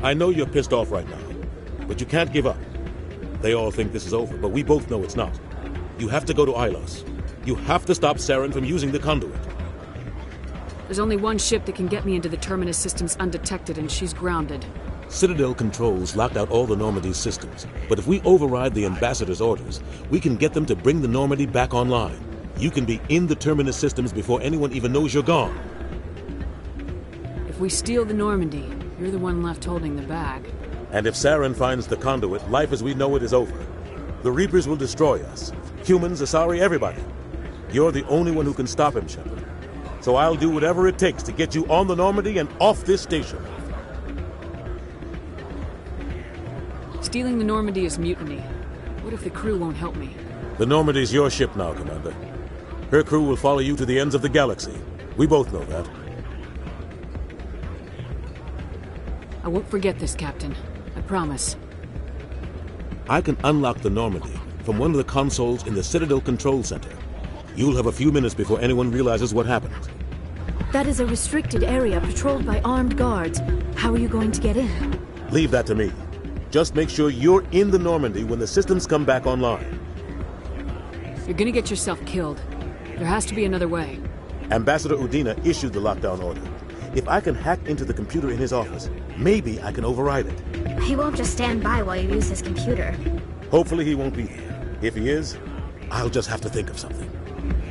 I know you're pissed off right now, but you can't give up. They all think this is over, but we both know it's not. You have to go to Ilos. You have to stop Saren from using the conduit. There's only one ship that can get me into the Terminus systems undetected, and she's grounded. Citadel controls locked out all the Normandy's systems, but if we override the Ambassador's orders, we can get them to bring the Normandy back online. You can be in the Terminus systems before anyone even knows you're gone. If we steal the Normandy, you're the one left holding the bag. And if Saren finds the conduit, life as we know it is over. The Reapers will destroy us. Humans, Asari, everybody. You're the only one who can stop him, Shepard. So I'll do whatever it takes to get you on the Normandy and off this station. Stealing the Normandy is mutiny. What if the crew won't help me? The Normandy's your ship now, Commander. Her crew will follow you to the ends of the galaxy. We both know that. I won't forget this, Captain. I promise. I can unlock the Normandy from one of the consoles in the Citadel Control Center. You'll have a few minutes before anyone realizes what happened. That is a restricted area patrolled by armed guards. How are you going to get in? Leave that to me. Just make sure you're in the Normandy when the systems come back online. You're gonna get yourself killed. There has to be another way. Ambassador Udina issued the lockdown order. If I can hack into the computer in his office, maybe I can override it. He won't just stand by while you use his computer. Hopefully he won't be there. If he is, I'll just have to think of something.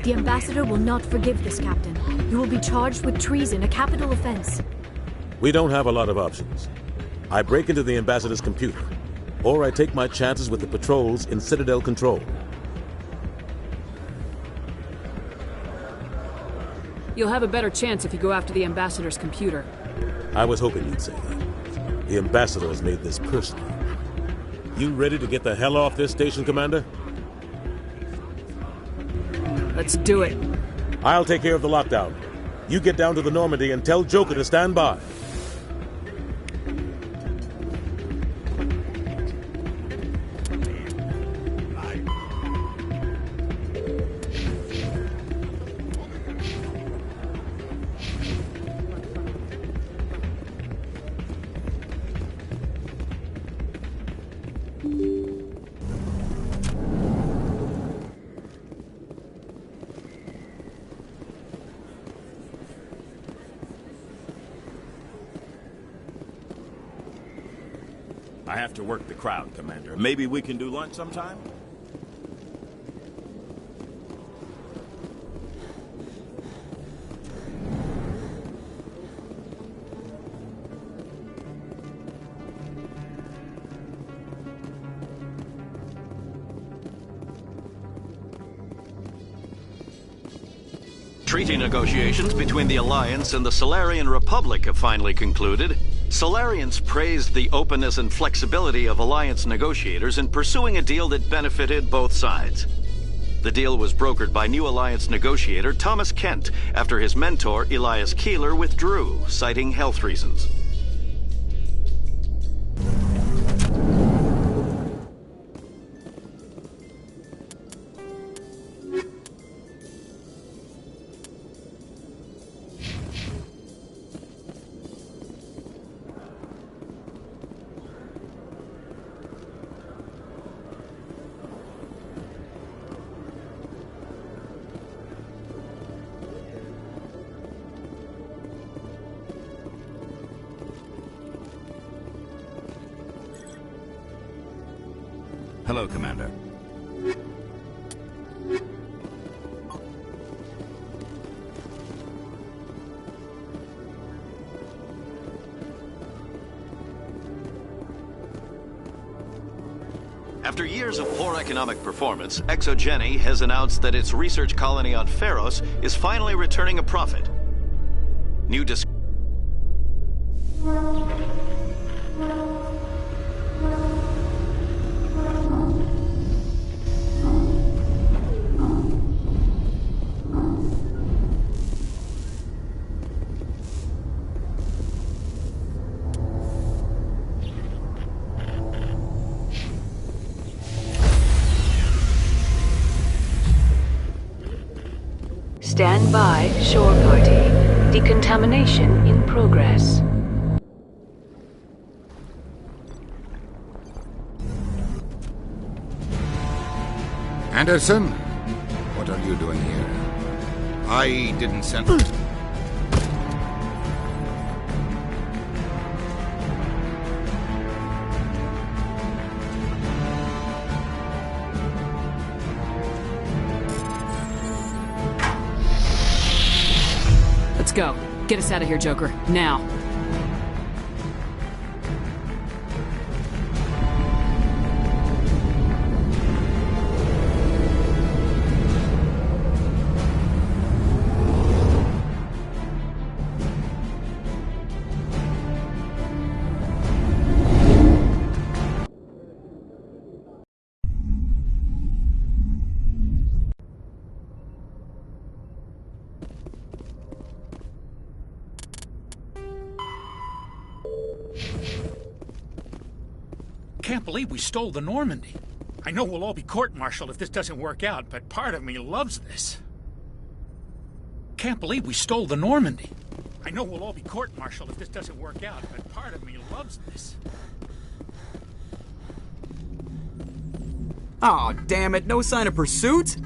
The ambassador will not forgive this, Captain. You will be charged with treason, a capital offense. We don't have a lot of options. I break into the ambassador's computer, or I take my chances with the patrols in Citadel Control. You'll have a better chance if you go after the ambassador's computer. I was hoping you'd say that. The ambassador has made this personal. You ready to get the hell off this station, Commander? Let's do it. I'll take care of the lockdown. You get down to the Normandy and tell Joker to stand by. I have to work the crowd, Commander. Maybe we can do lunch sometime? Treaty negotiations between the Alliance and the Solarian Republic have finally concluded. Solarians praised the openness and flexibility of Alliance negotiators in pursuing a deal that benefited both sides. The deal was brokered by new Alliance negotiator Thomas Kent after his mentor Elias Keeler withdrew, citing health reasons. Hello, Commander. After years of poor economic performance, Exogeny has announced that its research colony on Pharos is finally returning a profit. New Stand by, shore party. Decontamination in progress. Anderson? What are you doing here? I didn't send... Let's go. Get us out of here, Joker. Now. Can't believe we stole the Normandy. I know we'll all be court-martialed if this doesn't work out, but part of me loves this. Can't believe we stole the Normandy. I know we'll all be court-martialed if this doesn't work out, but part of me loves this. Aw, damn it, no sign of pursuit?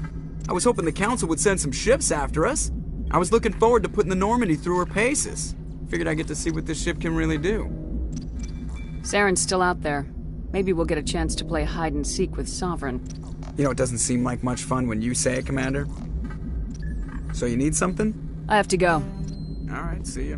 I was hoping the Council would send some ships after us. I was looking forward to putting the Normandy through her paces. Figured I'd get to see what this ship can really do. Saren's still out there. Maybe we'll get a chance to play hide-and-seek with Sovereign. You know, it doesn't seem like much fun when you say it, Commander. So you need something? I have to go. Alright, see ya.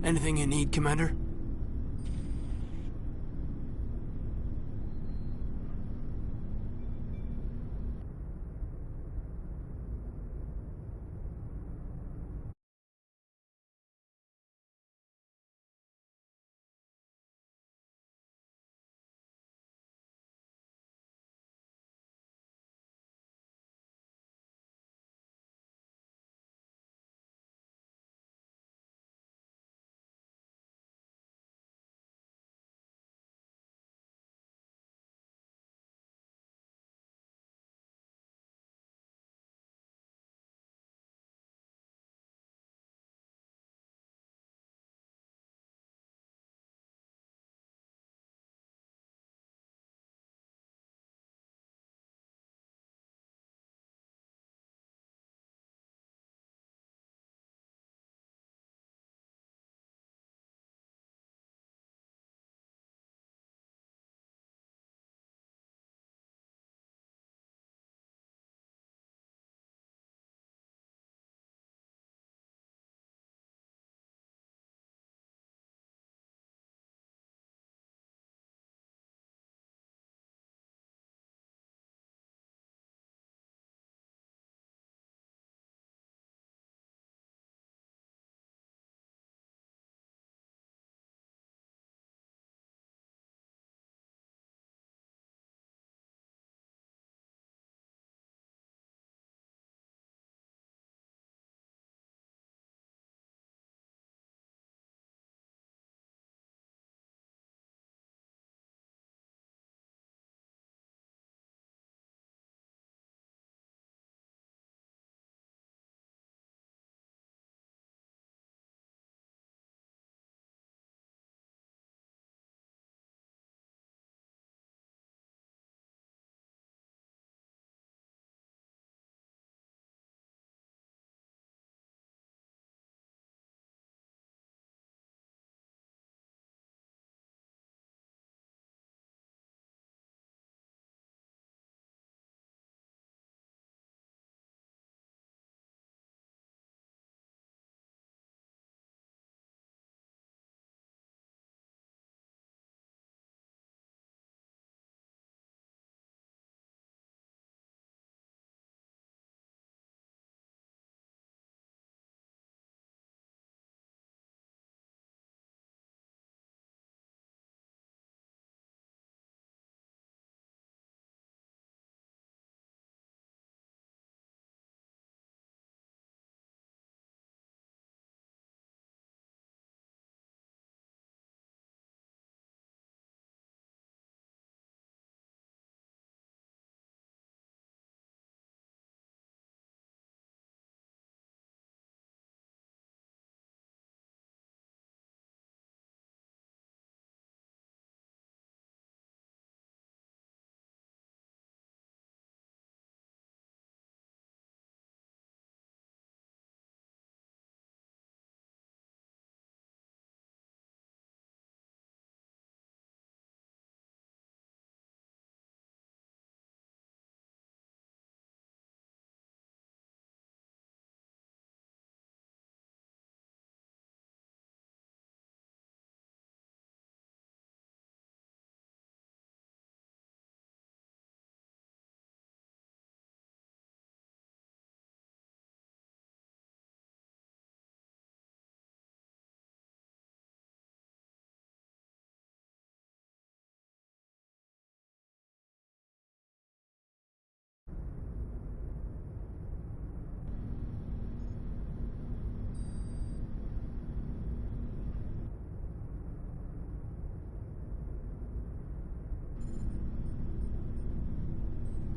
Anything you need, Commander?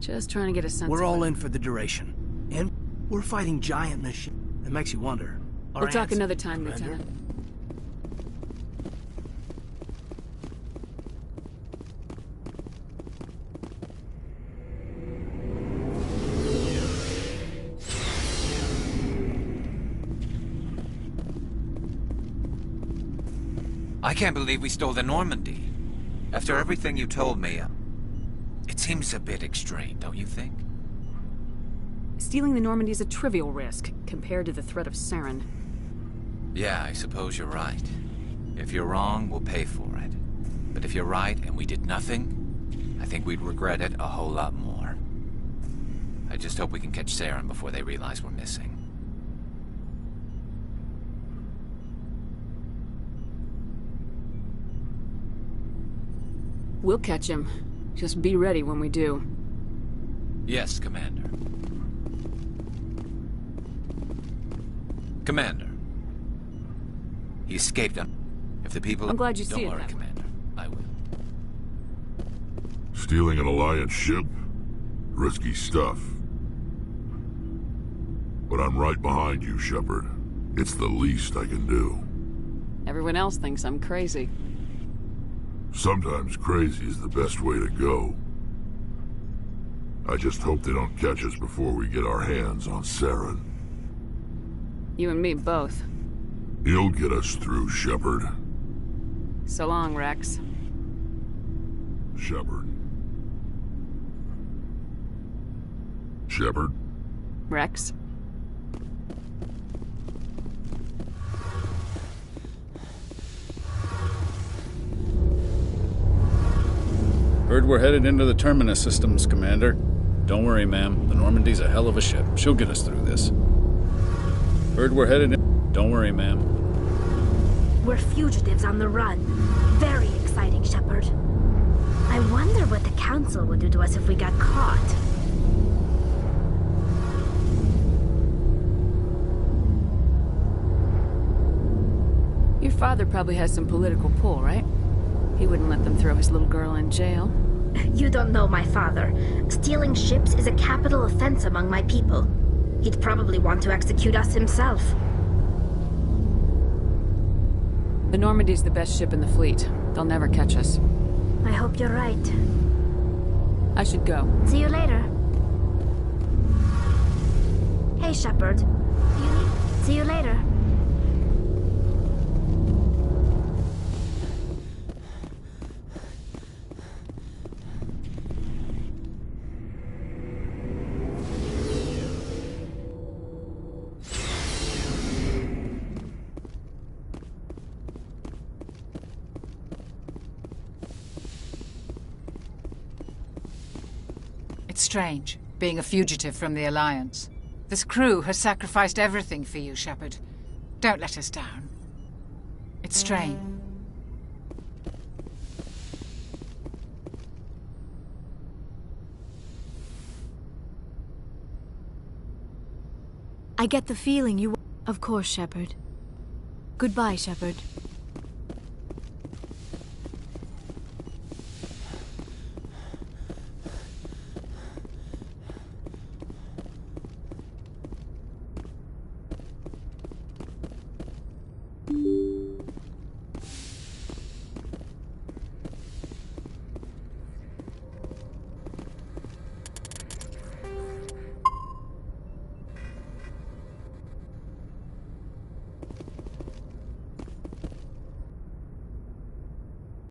Just trying to get a sense We're of all it. in for the duration. And we're fighting giant machines. It makes you wonder. We'll talk answer, another time, Commander. Lieutenant. I can't believe we stole the Normandy. After everything you told me, it seems a bit extreme, don't you think? Stealing the Normandy is a trivial risk compared to the threat of Saren. Yeah, I suppose you're right. If you're wrong, we'll pay for it. But if you're right and we did nothing, I think we'd regret it a whole lot more. I just hope we can catch Saren before they realize we're missing. We'll catch him. Just be ready when we do. Yes, Commander. Commander. He escaped on... If the people... I'm glad you Don't see it worry, that way. Commander. I will. Stealing an Alliance ship? Risky stuff. But I'm right behind you, Shepard. It's the least I can do. Everyone else thinks I'm crazy. Sometimes crazy is the best way to go. I just hope they don't catch us before we get our hands on Saren. You and me both. He'll get us through, Shepard. So long, Rex. Shepard. Shepard? Rex? Heard we're headed into the Terminus systems, Commander. Don't worry, ma'am. The Normandy's a hell of a ship. She'll get us through this. Heard we're headed in... Don't worry, ma'am. We're fugitives on the run. Very exciting, Shepard. I wonder what the Council would do to us if we got caught. Your father probably has some political pull, right? He wouldn't let them throw his little girl in jail. You don't know my father. Stealing ships is a capital offense among my people. He'd probably want to execute us himself. The Normandy's the best ship in the fleet. They'll never catch us. I hope you're right. I should go. See you later. Hey, Shepard. See you later. It's strange, being a fugitive from the Alliance. This crew has sacrificed everything for you, Shepard. Don't let us down. It's strange. I get the feeling you... Of course, Shepard. Goodbye, Shepard.